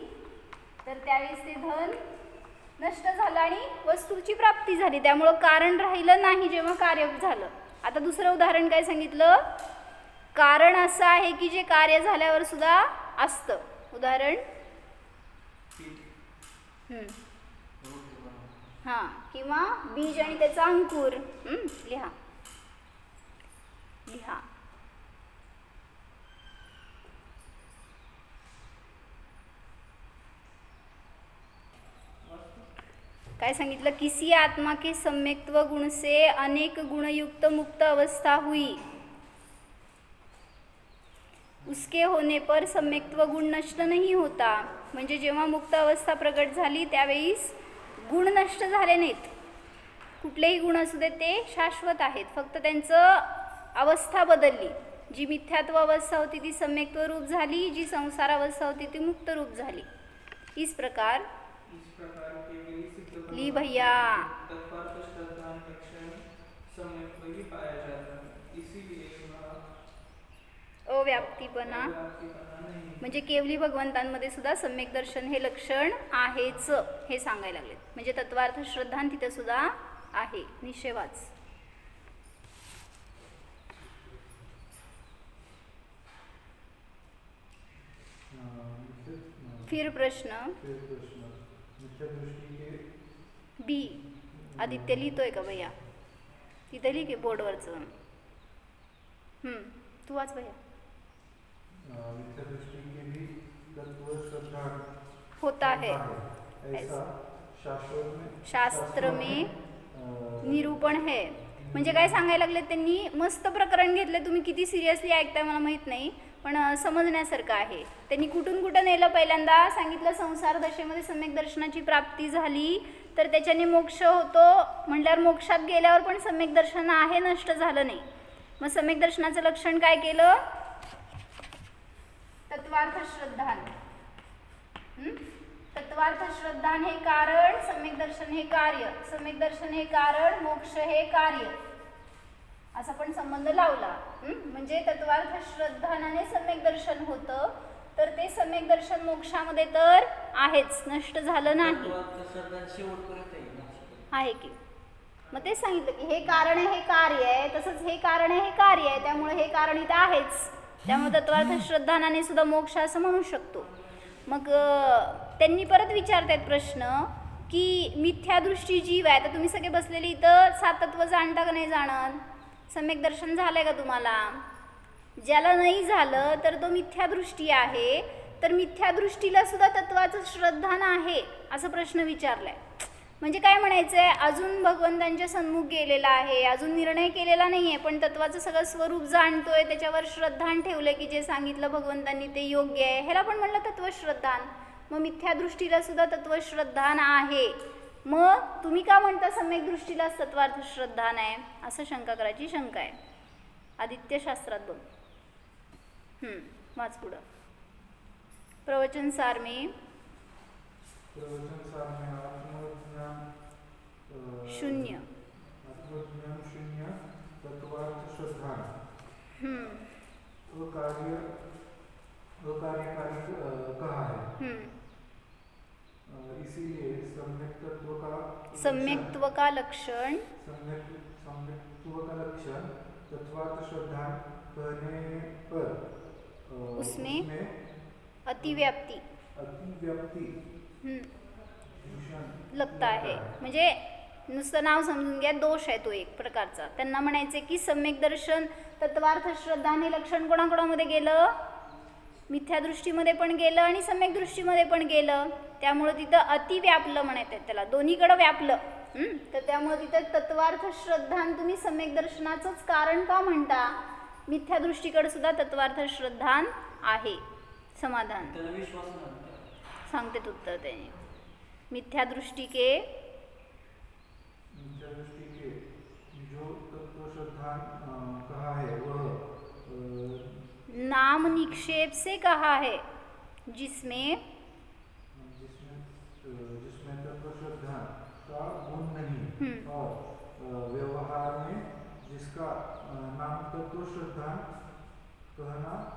तर त्यावेळेस ते धन नष्ट झालं आणि वस्तूची प्राप्ती झाली, त्यामुळं कारण राहिलं नाही जेव्हा कार्य झालं. आता दुसरं उदाहरण काय सांगितलं, कारण असं आहे की जे कार्य झाल्यावर सुद्धा असतं. उदाहरण हां, किंवा बीज आणि त्याचा अंकुर. लिहा लिहा. काय सांगितलं, किसी आत्मा के सम्यक्त्व गुण से अनेक गुणयुक्त मुक्त अवस्था हुई, उसके होने पर सम्यक्त्व गुण नष्ट नहीं होता. म्हणजे जेव्हा मुक्त अवस्था प्रगट झाली त्यावेळीस गुण नष्ट झाले नाहीत. कुठलेही गुण असू दे ते शाश्वत आहेत, फक्त त्यांचं अवस्था बदलली. जी मिथ्यात्व अवस्था होती ती सम्यक्त्व रूप झाली, जी संसार अवस्था होती ती मुक्त रूप झाली. इस प्रकार केवली सिद्ध ली भैया. तत्पार्थ श्रद्धा लक्षण सम्यक्त्व ही पाया जाता है. इसीलिए वह अव्याप्तीपना नहीं. म्हणजे केवली भगवंतांमध्ये सुद्धा सम्यक दर्शन हे लक्षण आहेच हे सांगायला लागले. म्हणजे तत्वार्थ श्रद्धा तिथे सुद्धा आहे. निश्चयवाच. फिर प्रश्न बी. आदित्य लिहितोय का भैया? तिथे लिहि की बोर्डवरचं. तू वाच भैया. होता है ऐसा शास्त्र में निरूपण है. म्हणजे काय सांगायला लागले त्यांनी, मस्त प्रकरण घेतले. तुम्ही किती सिरियसली ऐकताय मला माहीत नाही, पण समजण्यासारखं आहे. त्यांनी कुठून कुठं नेलं. पहिल्यांदा सांगितलं संसार दशेमध्ये सम्यक दर्शनाची प्राप्ती झाली तर त्याच्याने मोक्ष होतो म्हटल्यावर मोक्षात गेल्यावर पण सम्यक दर्शन आहे, नष्ट झालं नाही. मग सम्यक दर्शनाचं लक्षण काय केलं, तत्वार्थ श्रद्धान. तत्वार्थ श्रद्धान हे कारण, सम्यक दर्शन हे कार्य. सम्यक दर्शन हे कारण, मोक्ष हे कार्य, असा पण संबंध लावला. म्हणजे तत्वार्थ श्रद्धानाने सम्यक दर्शन होतं, तर ते सम्यक दर्शन मोक्षामध्ये तर आहेच, नष्ट झालं नाही. आहे की. मग तेच सांगितलं की हे कारण आहे, हे कार्य आहे, तसंच हे कारण आहे, हे कार्य आहे, त्यामुळे हे कारण इथं आहेच. त्यामुळे तत्वार्थ श्रद्धानाने सुद्धा मोक्ष असं म्हणू शकतो. मग त्यांनी परत विचारतात प्रश्न की मिथ्यादृष्टी जीव आहे. तर तुम्ही सगळे बसलेले इथं सातत्व जाणता का नाही जाणत? सम्यक दर्शन झालंय का तुम्हाला? ज्याला नाही झालं तर तो मिथ्यादृष्टी आहे. तर मिथ्यादृष्टीला सुद्धा तत्वाचं श्रद्धान आहे असं प्रश्न विचारलाय. म्हणजे काय म्हणायचं आहे, अजून भगवंतांच्या सन्मुख गेलेला आहे, अजून निर्णय केलेला नाही आहे, पण तत्वाचं सगळं स्वरूप जाणतोय, त्याच्यावर श्रद्धान ठेवलं की जे सांगितलं भगवंतांनी ते योग्य आहे, ह्याला पण म्हणलं तत्वश्रद्धान. मग मिथ्यादृष्टीला सुद्धा तत्वश्रद्धान आहे. मग तुम्ही का म्हणता सम्यक दृष्टीला तत्वार्थ श्रद्धान आहे, असं शंका करायची शंका आहे. आदित्य शास्त्रात बघ. वाच पुढं. प्रवचन सार में शून्य तत्वार्थ श्रद्धान अकार्यकारी कहा है. इसीलिए सम्यक्त्व का लक्षण तत्वार्थ श्रद्धान कहने पर उसमें अतिव्याप्ती लगता है. म्हणजे नुसतं नाव समजून घ्या, दोष आहे तो एक प्रकारचा. त्यांना म्हणायचे की सम्यक दर्शन तत्वार्थ श्रद्धाने लक्षण कोणाकोणामध्ये गेलं? मिथ्यादृष्टीमध्ये पण गेलं आणि सम्यक दृष्टीमध्ये पण गेलं. त्यामुळं तिथं अति व्यापलं म्हणायचं त्याला, दोन्हीकडं व्यापलं. तर त्यामुळे तिथं तत्वार्थ श्रद्धान तुम्ही सम्यक दर्शनाचंच कारण का म्हणता? मिथ्यादृष्टीकडे सुद्धा तत्वार्थ श्रद्धान आहे. समाधान त्याला विश्वास नाही. सांगते उत्तर त्याने. मिथ्यादृष्टी के दृष्टि के जो तत्व श्रद्धान कहा है वह नाम निक्षेप से कहा है, जिसमें जिसमें तत्व श्रद्धान का गुण नहीं और व्यवहार में जिसका नाम तत्व श्रद्धान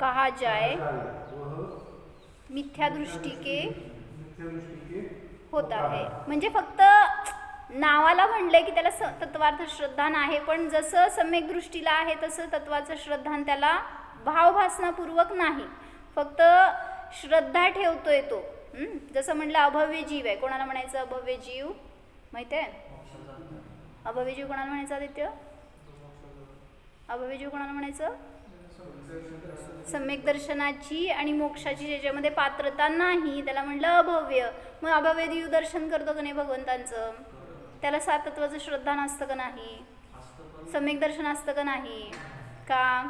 कहा जाए वह मिथ्यादृष्टी के मिथ्यादृष्टि के होता है. म्हणजे फक्त नावाला म्हणलंय की त्याला तत्वार्थ श्रद्धान आहे, पण जसं सम्यक दृष्टीला आहे तसं तत्वाचं श्रद्धान त्याला भावभासनापूर्वक नाही, फक्त श्रद्धा ठेवतोय तो. जसं म्हणलं अभव्य जीव आहे. कोणाला म्हणायचं अभव्य जीव? माहिती आहे अभव्य जीव कोणाला म्हणायचं? आदित्य, अभव्य जीव कोणाला म्हणायचं? सम्यक दर्शनाची आणि मोक्षाची ज्याच्यामध्ये पात्रता नाही त्याला म्हणलं अभव्य. मग अभव्य जीव दर्शन करतो का नाही भगवंतांचं? त्याला सातत्वाचं श्रद्धान असतं का नाही? सम्यक दर्शन असतं का नाही? का?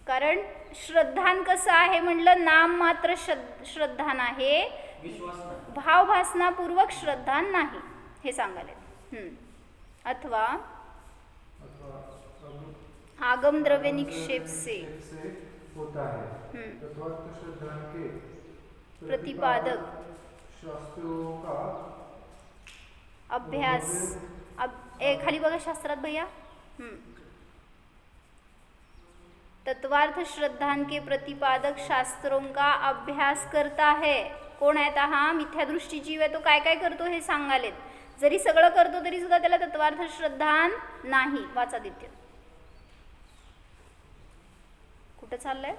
कारण श्रद्धान कसं आहे म्हणलं, नाम मात्र श्रद्धान आहे, भावभासनापूर्वक श्रद्धान नाही, हे सांगाले. अथवा आगम द्रव्य निक्षेप से होता है. तत्वार्थ श्रद्धान के प्रतिपादक शास्त्रों का अभ्यास खाली बघा शास्त्रात भैया. तत्वार्थ श्रद्धान के प्रतिपादक शास्त्रों का अभ्यास करता है. कोण आहे? हा मिथ्यादृष्टी जीव आहे. तो काय काय करतो हे सांगालेत. जरी सगळं करतो तरी सुद्धा त्याला तत्वार्थ श्रद्धान नाही. वाचादित्य कुठं चाललंय?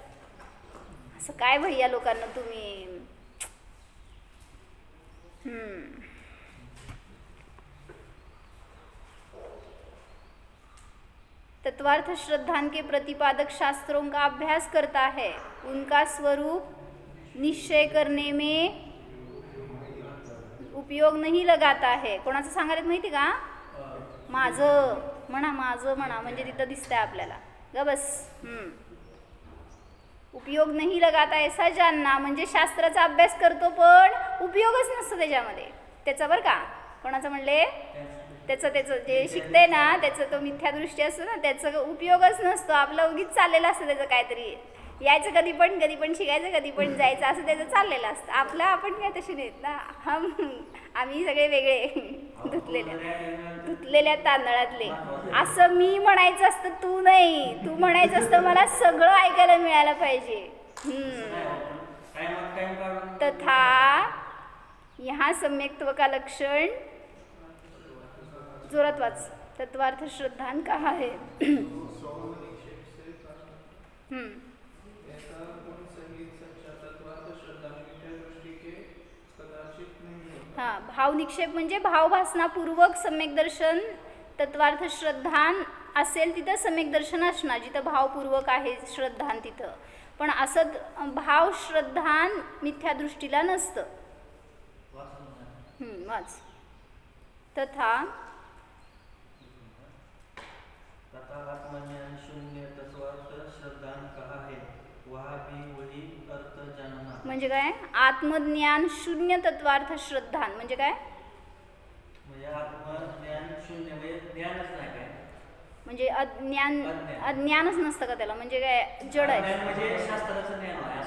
असं काय भैया लोकांना तुम्ही? तत्वार्थ श्रद्धान के प्रतिपादक शास्त्रों का अभ्यास करता है, उनका स्वरूप निश्चय करने में उपयोग नहीं लगाता है. कोणाचं सांगायला माहिती का? माझं म्हणा, माझं म्हणा, म्हणजे तिथं दिसतंय आपल्याला. ग बस. उपयोग नहीं लगाता ऐसा जानना, म्हणजे शास्त्राचा अभ्यास करतो पण उपयोगच नसतो त्याच्यामध्ये त्याचा. बरं का? कोणाचं म्हणले? त्याचं जे शिकते ना त्याचं तो मिथ्यादृष्टी असतो ना, त्याचा उपयोगच नसतो. आपलं उगीच चाललेलं असतं त्याचं काहीतरी. यायचं कधी पण शिकायचं, कधी पण जायचं, असं त्याचं चाललेलं असतं. आपलं आपण काय तसे नाहीत ना. आम्ही सगळे वेगळे धुतलेल्या तांदळातले. असं मी म्हणायचं असतं, तू नाही. तू म्हणायचं असतं मला सगळं ऐकायला मिळायला पाहिजे. तथा यहाँ सम्यक्त्व का लक्षण, जोरात वाच. तत्वार्थ श्रद्धान कहा है. हाँ, भाव निक्षेप म्हणजे भावभासनापूर्वक सम्यक दर्शन. तत्वार्थ श्रद्धान असेल तिथं सम्यक दर्शन असणार, जिथं भावपूर्वक आहे श्रद्धान तिथं. पण असं भाव श्रद्धान मिथ्यादृष्टीला नसतं. वाच. तथा आत्मज्ञान शून्य तत्वार्थ श्रद्धान कहा है, वह भी वही अर्थ जानना. म्हणजे काय? आत्मज्ञान शून्य तत्वार्थ श्रद्धान म्हणजे काय? म्हणजे आत्मज्ञान शून्य म्हणजे ज्ञानच नाही काय? म्हणजे अज्ञानच नसतं का त्याला? म्हणजे काय? जड आहे. म्हणजे शास्त्राचं ज्ञान आहे.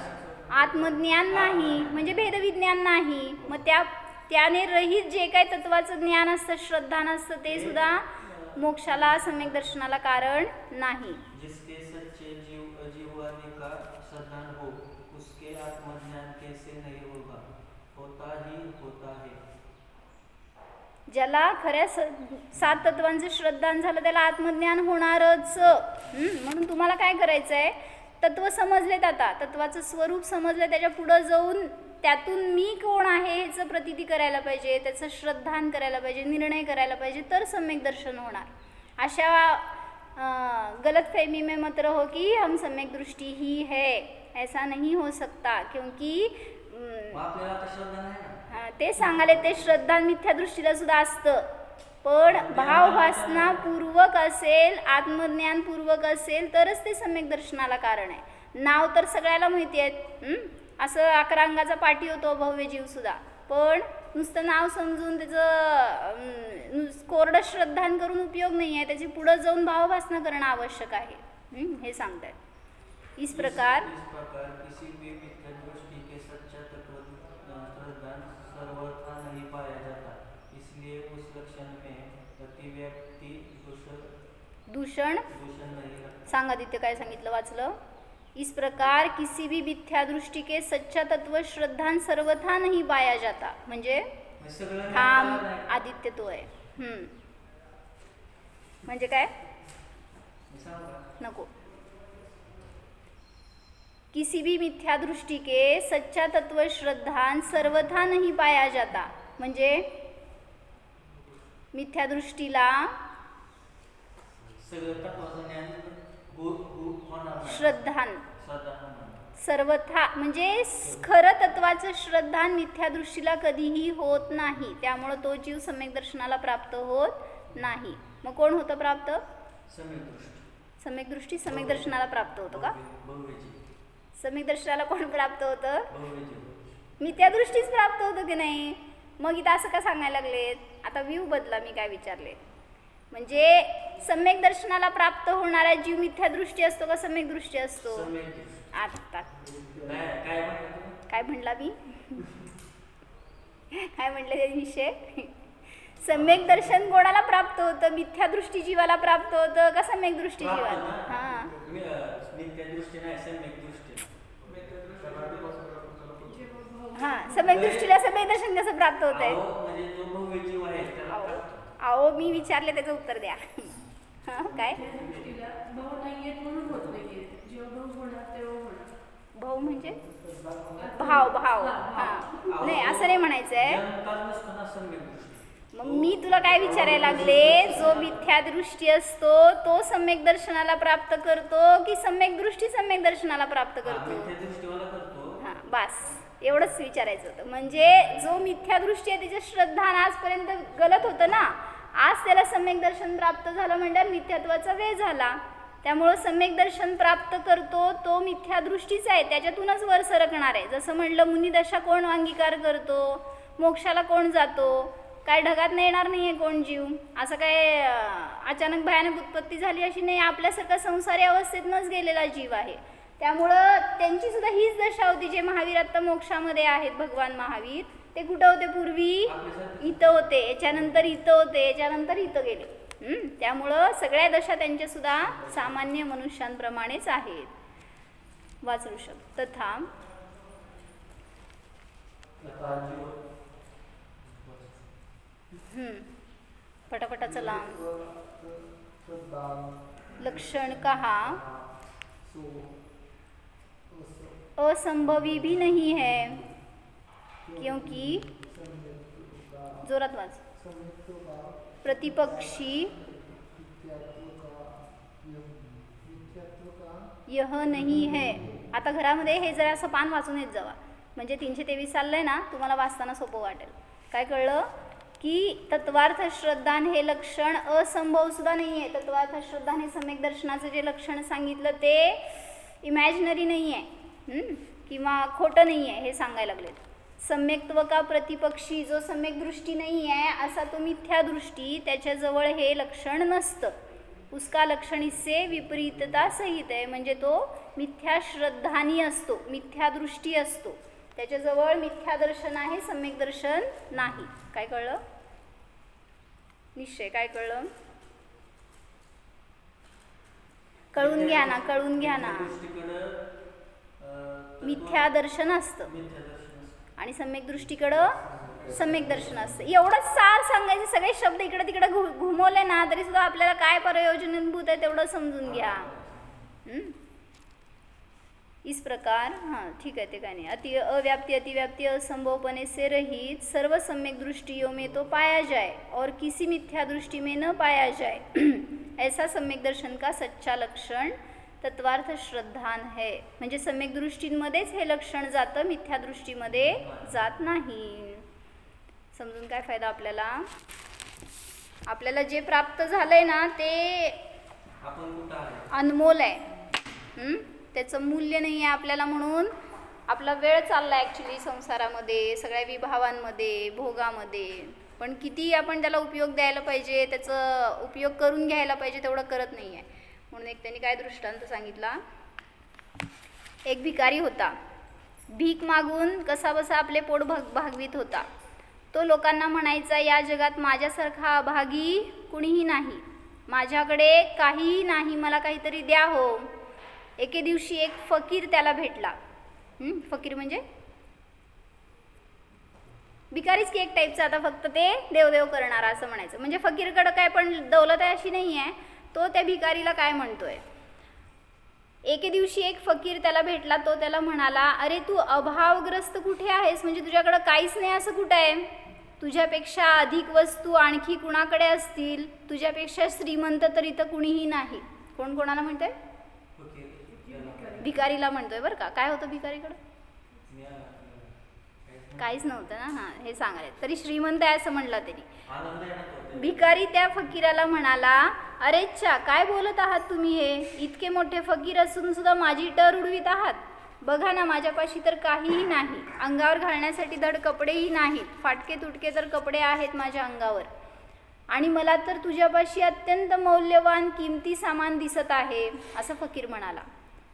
आत्मज्ञान नाही म्हणजे भेदविज्ञान नाही. मग त्याने रहित जे काही तत्वाचं ज्ञान असतं, श्रद्धान असतं, ते सुद्धा मोक्षाला सम्यक दर्शनाला कारण नाही. जिसके सच्चे जीवादि का श्रद्धान हो, उसके आत्मज्ञान कैसे नहीं होगा? होता ही होता है. ज्याला खऱ्या 7 तत्वांचं श्रद्धान झालं त्याला आत्मज्ञान होणारच. म्हणून तुम्हाला काय करायचं आहे? तत्व समजलेत, आता तत्वाचं स्वरूप समजलं, त्याच्या पुढं जाऊन त्यातून मी कोण आहे ह्याचं प्रतीती करायला पाहिजे, त्याचं श्रद्धान करायला पाहिजे, निर्णय करायला पाहिजे, तर सम्यक दर्शन होणार. अशा गलतफहमी में मत रहो कि हम सम्यक दृष्टी ही है, ऐसा नहीं हो सकता क्योंकि मग आपल्याला आता श्रद्धा नाही ना. ते सांगाले ते श्रद्धा मिथ्या दृष्टीला सुद्धा असतं, पण भावभासनापूर्वक असेल, आत्मज्ञानपूर्वक असेल तरच ते सम्यक दर्शनाला कारण आहे. नाव तर सगळ्याला माहिती आहेत, असं 11 अंगाचा पाठी होतो भव्य जीव सुद्धा, पण नुसतं नाव समजून त्याचं कोरडं श्रद्धान करून उपयोग नाही आहे, त्याची पुढं जाऊन भावभासना करणं आवश्यक आहे, हे सांगतायत. इस प्रकार किसी भी मिथ्या दृष्टि के सच्चा तत्व श्रद्धा सर्वथा नहीं पाया जाता, इसलिए उस लक्षण में अतिव्याप्ति दूषण नहीं रखता. सांगा तिथे काय सांगितलं, वाचलं. इस प्रकार किसी भी मिथ्या दृष्टि के सच्चा तत्व श्रद्धान सर्वथा नहीं पाया जाता, म्हणजे सगळं थांब आदित्य तो आहे. म्हणजे काय नको. किसी भी मिथ्या दृष्टि के सच्चा तत्व श्रद्धान सर्वथा नहीं पाया जाता, म्हणजे मिथ्या दृष्टीला सगळं तत्वाचं ज्ञान होणार नाही. श्रद्धान सर्वथा म्हणजे खरं तत्वाचं श्रद्धान मिथ्या दृष्टीला कधीही होत नाही, त्यामुळं तो जीव सम्यक दर्शनाला प्राप्त होत नाही. मग कोण होतं प्राप्त? सम्यक दृष्टी सम्यक दर्शनाला प्राप्त होतो का? सम्यक दर्शनाला कोण प्राप्त होतं? मिथ्या दृष्टीच प्राप्त होतं की नाही? मग इथं असं का सांगायला लागलेत? आता व्ह्यू बदला, मी काय विचारले म्हणजे सम्यक दर्शनाला प्राप्त होणारा जीव मिथ्या दृष्टी असतो का सम्यक दृष्टी असतो? आता काय म्हणला मी? काय म्हणले ते विषय? सम्यक दर्शन कोणाला प्राप्त होतं? मिथ्या दृष्टी जीवाला प्राप्त होतं का सम्यक दृष्टी जीवाला? हां, सम्यक दृष्टीला सम्यक दर्शन कसं प्राप्त होत आहे? अहो मी विचारले त्याचं उत्तर द्या. काय भाऊ म्हणजे भाव नाही, असं नाही म्हणायचंय. मग मी तुला काय विचारायला लागले, जो मिथ्या दृष्टी असतो तो सम्यक दर्शनाला प्राप्त करतो की सम्यक दृष्टी सम्यक दर्शनाला प्राप्त करतो? हां, बस एवढंच विचारायचं होतं. म्हणजे जो मिथ्या दृष्टी आहे त्याच्या श्रद्धान आजपर्यंत गलत होतं ना, आज त्याला सम्यक दर्शन प्राप्त झालं म्हणजे मिथ्यात्वाचा वेळ झाला, त्यामुळं सम्यक दर्शन प्राप्त करतो तो मिथ्या दृष्टीच आहे, त्याच्यातूनच वर सरकणार आहे. जसं म्हणलं मुनिदशा कोण अंगीकार करतो, मोक्षाला कोण जातो, काय ढगात नाही येणार नाही आहे कोण जीव, असं काय अचानक भयानक उत्पत्ती झाली अशी नाही, आपल्यासारखा संसारी अवस्थेतनंच गेलेला जीव आहे. त्यामुळं त्यांची सुद्धा हीच दशा होती. जे महावीर आत्ता मोक्षामध्ये आहेत, भगवान महावीर, ते कुठं होते? पूर्वी इथं होते, याच्यानंतर इथं होते, याच्यानंतर इथं गेले. त्यामुळं सगळ्या दशा त्यांच्या सुद्धा सामान्य मनुष्यांप्रमाणेच आहेत. वाचू शकतो. तथा पटापटा चला. लक्षण कहा असंभवी भी नहीं है, क्योंकि जोरात वाच. प्रतिपक्षी यह नहीं है. आता घरामध्ये हे जरा असं पान वाचून येत जावा, म्हणजे 323 चाललंय ना, तुम्हाला वाचताना सोपं वाटेल. काय कळलं की तत्वार्थ श्रद्धान हे लक्षण असंभव सुद्धा नाही आहे. तत्वार्थ श्रद्धान हे सम्यक दर्शनाचं जे लक्षण सांगितलं ते इमॅजिनरी नाही आहे किंवा खोटं नाही आहे, हे सांगायला लागलेत. सम्यक्त्व का प्रतिपक्षी, जो सम्यक दृष्टी नाही आहे असा तो मिथ्या दृष्टी, त्याच्याजवळ हे लक्षण नसतं. उसका लक्षण इससे विपरीतता सहित आहे, म्हणजे तो मिथ्या श्रद्धानी असतो, मिथ्या दृष्टी असतो, त्याच्याजवळ मिथ्या दर्शन आहे, सम्यक दर्शन नाही. काय कळलं? निश्चय काय कळलं? कळून घ्या ना, कळून घ्या ना. मिथ्या दर्शन असतं आणि सम्यक दृष्टीकडं सम्यक दर्शन असतं. एवढंच सार सांगायचे, सगळे शब्द इकडे तिकडे घुमवले ना तरी सुद्धा आपल्याला काय प्रयोजनभूत आहे तेवढं समजून घ्या. इस प्रकार ठीक है, ते काय नहीं. अति अव्याप्ति अतिव्याप्ति असंभवपने से रहित सर्व सम्यक दृष्टियों में तो पाया जाए और किसी मिथ्या दृष्टि में न पाया जाए, ऐसा सम्यक दर्शन का सच्चा लक्षण तत्वार्थ श्रद्धान है. म्हणजे सम्यक दृष्टींमध्येच हे लक्षण जातं, मिथ्या दृष्टीमध्ये जात नाही. समजून काय फायदा आपल्याला? आपल्याला जे प्राप्त झालंय ना ते आपण कुठं आहे? अनमोल आहे. त्याचं मूल्य नाही आहे आपल्याला, म्हणून आपला वेळ चालला ॲक्च्युली संसारामध्ये, सगळ्या विभावांमध्ये, भोगामध्ये. पण किती आपण त्याला उपयोग द्यायला पाहिजे, त्याचा उपयोग करून घ्यायला पाहिजे तेवढं करत नाही आहे. म्हणून एक त्यांनी काय दृष्टांत सांगितला. एक भिकारी होता, भीक मागून कसा बसा आपले पोट भागवीत होता. तो लोकांना म्हणायचा, या जगात माझ्यासारखा अभागी कुणीही नाही, माझ्याकडे काहीही नाही, मला काहीतरी द्या हो. एके दिवशी एक फकीर त्याला भेटला. फकीर म्हणजे भिकारीच की एक टाईपचा, आता फक्त ते देवदेव करणारा असं म्हणायचं. म्हणजे फकीरकडं काय पण दौलत आहे अशी नाही आहे. तो त्या भिकारीला काय म्हणतोय, एके दिवशी एक फकीर त्याला भेटला. तो त्याला म्हणाला, अरे तू अभावग्रस्त कुठे आहेस, म्हणजे तुझ्याकडं काहीच नाही असं कुठं आहे? तुझ्यापेक्षा अधिक वस्तू आणखी कुणाकडे असतील, तुझ्यापेक्षा श्रीमंत तर इथं कुणीही नाही. कोण कोणाला म्हणतोय? भिकारीला म्हणतोय बरं का. काय होतं भिकारीकडं? काहीच नव्हतं ना. हां, हे सांगायला तरी श्रीमंत आहे असं म्हणला त्यांनी. भिकारी त्या फकीराला म्हणाला, अरे च्छा, काय बोलत आहात तुम्ही? हे इतके मोठे फकीर असून सुद्धा माझी टर उडवीत आहात. बघा ना, माझ्यापाशी तर काहीही नाही, अंगावर घालण्यासाठी धड कपडेही नाहीत, फाटके तुटके तर कपडे आहेत माझ्या अंगावर, आणि मला तर तुझ्यापाशी अत्यंत मौल्यवान किमती सामान दिसत आहे, असं फकीर म्हणाला.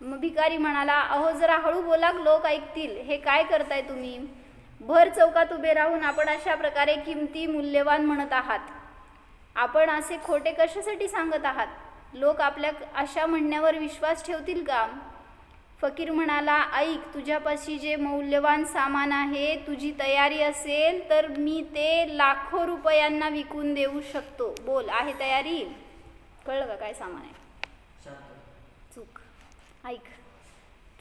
मग भिकारी म्हणाला, अहो जरा हळू बोला, लोक ऐकतील. हे काय करताय तुम्ही? भर चौकात उभे राहून आपण अशा प्रकारे किमती मूल्यवान म्हणत आहात. आपण असे खोटे कशासाठी सांगत आहात? लोक आपल्या अशा म्हणण्यावर विश्वास ठेवतील का? फकीर म्हणाला, ऐक, तुझ्यापाशी जे मौल्यवान सामान आहे, तुझी तयारी असेल तर मी ते लाखो रुपयांना विकून देऊ शकतो. बोल, आहे तयारी? कळलं का काय सामान आहे? चूक. ऐक.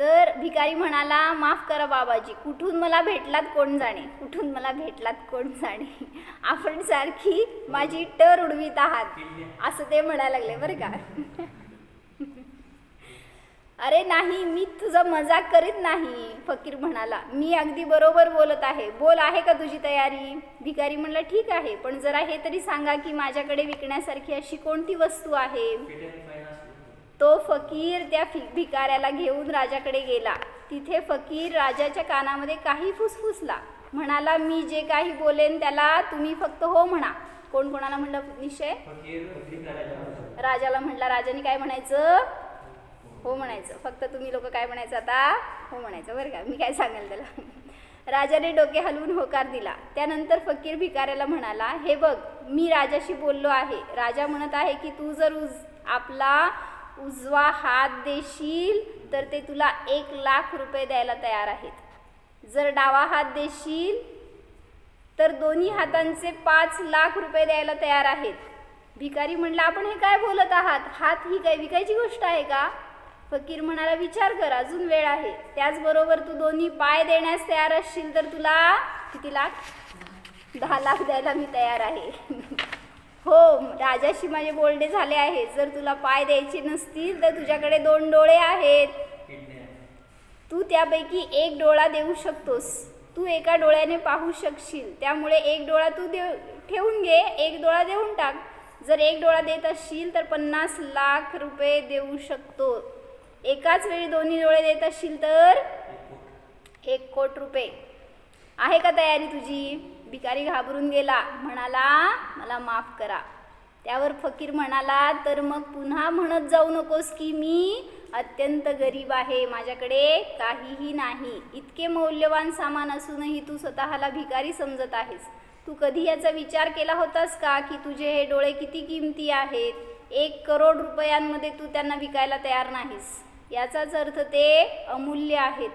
तर भिकारी म्हणाला, माफ करा बाबाजी, कुठून मला भेटलात कोण जाणे, कुठून मला भेटलात कोण जाणे, आपण सारखी माझी टर उडवीत आहात, असं ते म्हणायला लागले बरं का. अरे नाही, मी तुझा मजाक करीत नाही, फकीर म्हणाला, मी अगदी बरोबर बोलत आहे. बोल, आहे का तुझी तयारी? भिकारी म्हणला, ठीक आहे, पण जरा हे तरी सांगा की माझ्याकडे विकण्यासारखी अशी कोणती वस्तू आहे? तो फकीर त्या भिकाऱ्याला घेऊन राजाकडे गेला. तिथे फकीर राजाच्या कानामध्ये काही फुसफुसला. म्हणाला, मी जे काही बोलेन त्याला तुम्ही फक्त हो म्हणा. कोण कोणाला म्हणलं निश्चय? राजाला म्हणला. राजाने काय म्हणायचं? हो म्हणायचं. फक्त तुम्ही लोक काय म्हणायचं आता? हो म्हणायचं बरं का. मी काय सांगेल त्याला. राजाने डोके हलवून होकार दिला. त्यानंतर फकीर भिकाऱ्याला म्हणाला, हे बघ, मी राजाशी बोललो आहे. राजा म्हणत आहे की तू जर आपला उजवा हात देशील तर ते तुला 1,00,000 रुपये द्यायला तयार आहेत. जर डावा हात देशील तर दोन्ही हातांचे 5,00,000 रुपये द्यायला तयार आहेत. भिकारी म्हणला, आपण हे काय बोलत आहात? हात ही काय विकायची गोष्ट आहे का? फकीर म्हणाला, विचार कर, अजून वेळ आहे. त्याचबरोबर तू दोन्ही पाय देण्यास तयार असशील तर तुला किती लाख? 10,00,000 द्यायला मी तयार आहे. हो, राजाशी माझे बोलणे झाले आहे. जर तुला पाय द्यायचे नसतील तर तुझ्याकडे 2 डोळे आहेत. तू त्यापैकी 1 डोळा देऊ शकतोस. तू एका डोळ्याने पाहू शकशील, त्यामुळे 1 डोळा तू ठेवून घे, 1 डोळा देऊन टाक. जर 1 डोळा देत असशील तर 50,00,000 रुपये देऊ शकतो. एकाच वेळी दोन्ही डोळे देत असशील तर 1 कोटी रुपये. आहे का तयारी तुझी? भिकारी घाबरून गेला. म्हणाला, मला माफ करा. त्यावर फकीर म्हणाला, तर मग पुन्हा म्हणत जाऊ नकोस की मी अत्यंत गरीब आहे, माझ्याकडे काहीही नाही. इतके मौल्यवान सामान असूनही तू स्वतःला भिकारी समजत आहेस. तू कधी याचा विचार केला होतास का की तुझे हे डोळे किती किमती आहेत? 1 करोड रुपयांमध्ये तू त्यांना विकायला तयार नाहीस. याचाच अर्थ ते अमूल्य आहेत.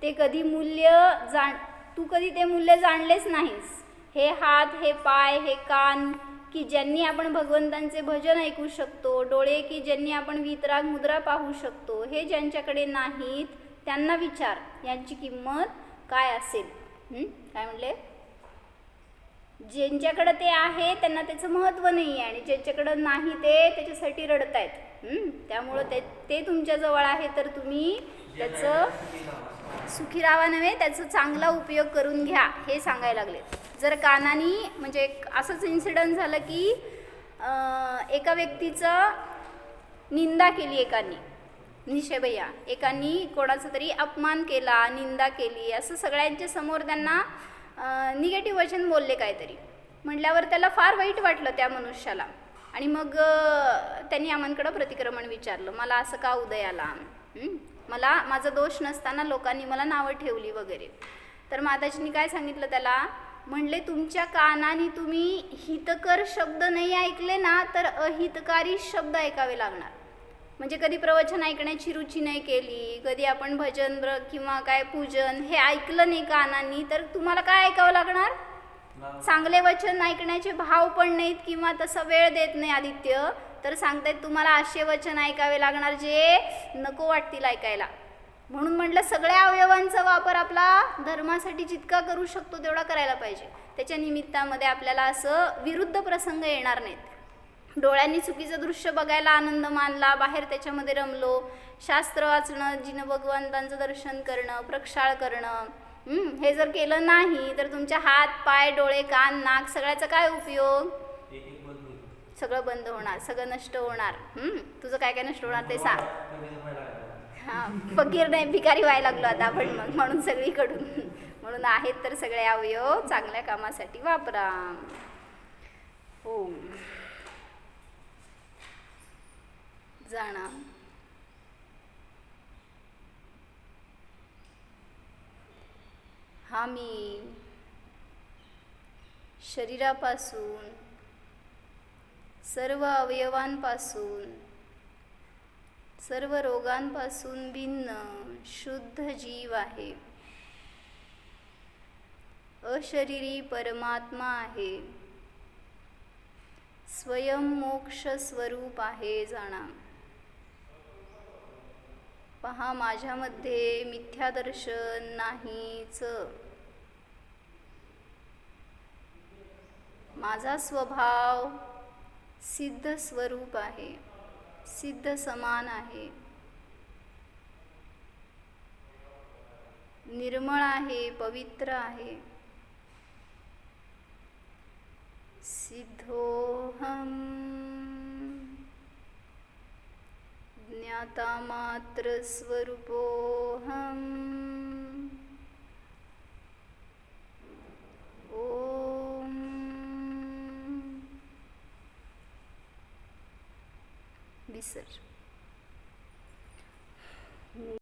ते कधी तू कधी ते मूल्य जाणलेच नाहीस. हे हात, हे पाय, हे कान की ज्यांनी आपण भगवंतांचे भजन ऐकू शकतो, डोळे की ज्यांनी आपण वितराग मुद्रा पाहू शकतो, हे ज्यांच्याकडे नाहीत त्यांना विचार, यांची किंमत काय असेल? काय म्हणले? ज्यांच्याकडे ते आहे त्यांना त्याचं महत्त्व नाही आहे, आणि ज्यांच्याकडे नाही ते त्याच्यासाठी रडतायत. त्यामुळं ते तुमच्याजवळ आहे, तर तुम्ही त्याचं सुखी राहावा नव्हे, त्याचा चांगला उपयोग करून घ्या, हे सांगायला लागले. जर कानानी म्हणजे एक असंच इन्सिडंट झालं की एका व्यक्तीचं निंदा केली एकानी, निशेभैया एकानी कोणाचा तरी अपमान केला, निंदा केली, असं सगळ्यांच्या समोर त्यांना निगेटिव्ह वचन बोलले काहीतरी. म्हटल्यावर त्याला फार वाईट वाटलं त्या मनुष्याला, आणि मग त्यांनी आमनकडं प्रतिक्रमण विचारलं, मला असं का उदय आला, मला माझा दोष नसताना लोकांनी मला नावं ठेवली वगैरे. तर माताजींनी काय सांगितलं त्याला, म्हणले तुमच्या कानाने तुम्ही हितकर शब्द नाही ऐकले ना, तर अहितकारी शब्द ऐकावे लागणार. म्हणजे कधी प्रवचन ऐकण्याची रुची नाही केली, कधी आपण भजन किंवा काय पूजन हे ऐकलं नाही कानांनी, तर तुम्हाला काय ऐकावं लागणार, चांगले वचन ऐकण्याचे भाव पण नाहीत किंवा तसा वेळ देत नाही आदित्य, तर सांगतायत तुम्हाला असे वचन ऐकावे लागणार जे नको वाटतील ऐकायला. म्हणून म्हटलं सगळ्या अवयवांचा वापर आपला धर्मासाठी जितका करू शकतो तेवढा करायला पाहिजे. त्याच्या निमित्तामध्ये आपल्याला असं विरुद्ध प्रसंग येणार नाहीत. डोळ्यांनी चुकीचं दृश्य बघायला आनंद मानला, बाहेर त्याच्यामध्ये रमलो, शास्त्र वाचणं, जिन भगवंतांचं दर्शन करणं, प्रक्षाळ करणं, हे जर केलं नाही तर तुमच्या हात, पाय, डोळे, कान, नाक सगळ्याचा काय उपयोग, सगळं बंद होणार, सगळं नष्ट होणार. तुझं काय काय नष्ट होणार ते सांग. फकीर नाही भिकारी व्हायला लागलो आता आपण मग, म्हणून सगळीकडून. म्हणून आहेत तर सगळे अवयव चांगल्या कामासाठी वापरा. ओम जाणा हा मी शरीरापासून, सर्व अवयवांपासून, सर्व रोगांपासून भिन्न शुद्ध जीव आहे. अशरीरी परमात्मा आहे. स्वयं मोक्ष स्वरूप आहे जाणा. पहा माझ्यामध्ये मिथ्या दर्शन नाहीच. माझा स्वभाव सिद्ध स्वरूप आहे, सिद्ध समान आहे, निर्मळ आहे, पवित्र आहे. सिद्धोहम ज्ञाता मात्र स्वरूपोहम. ओम विसर्ज.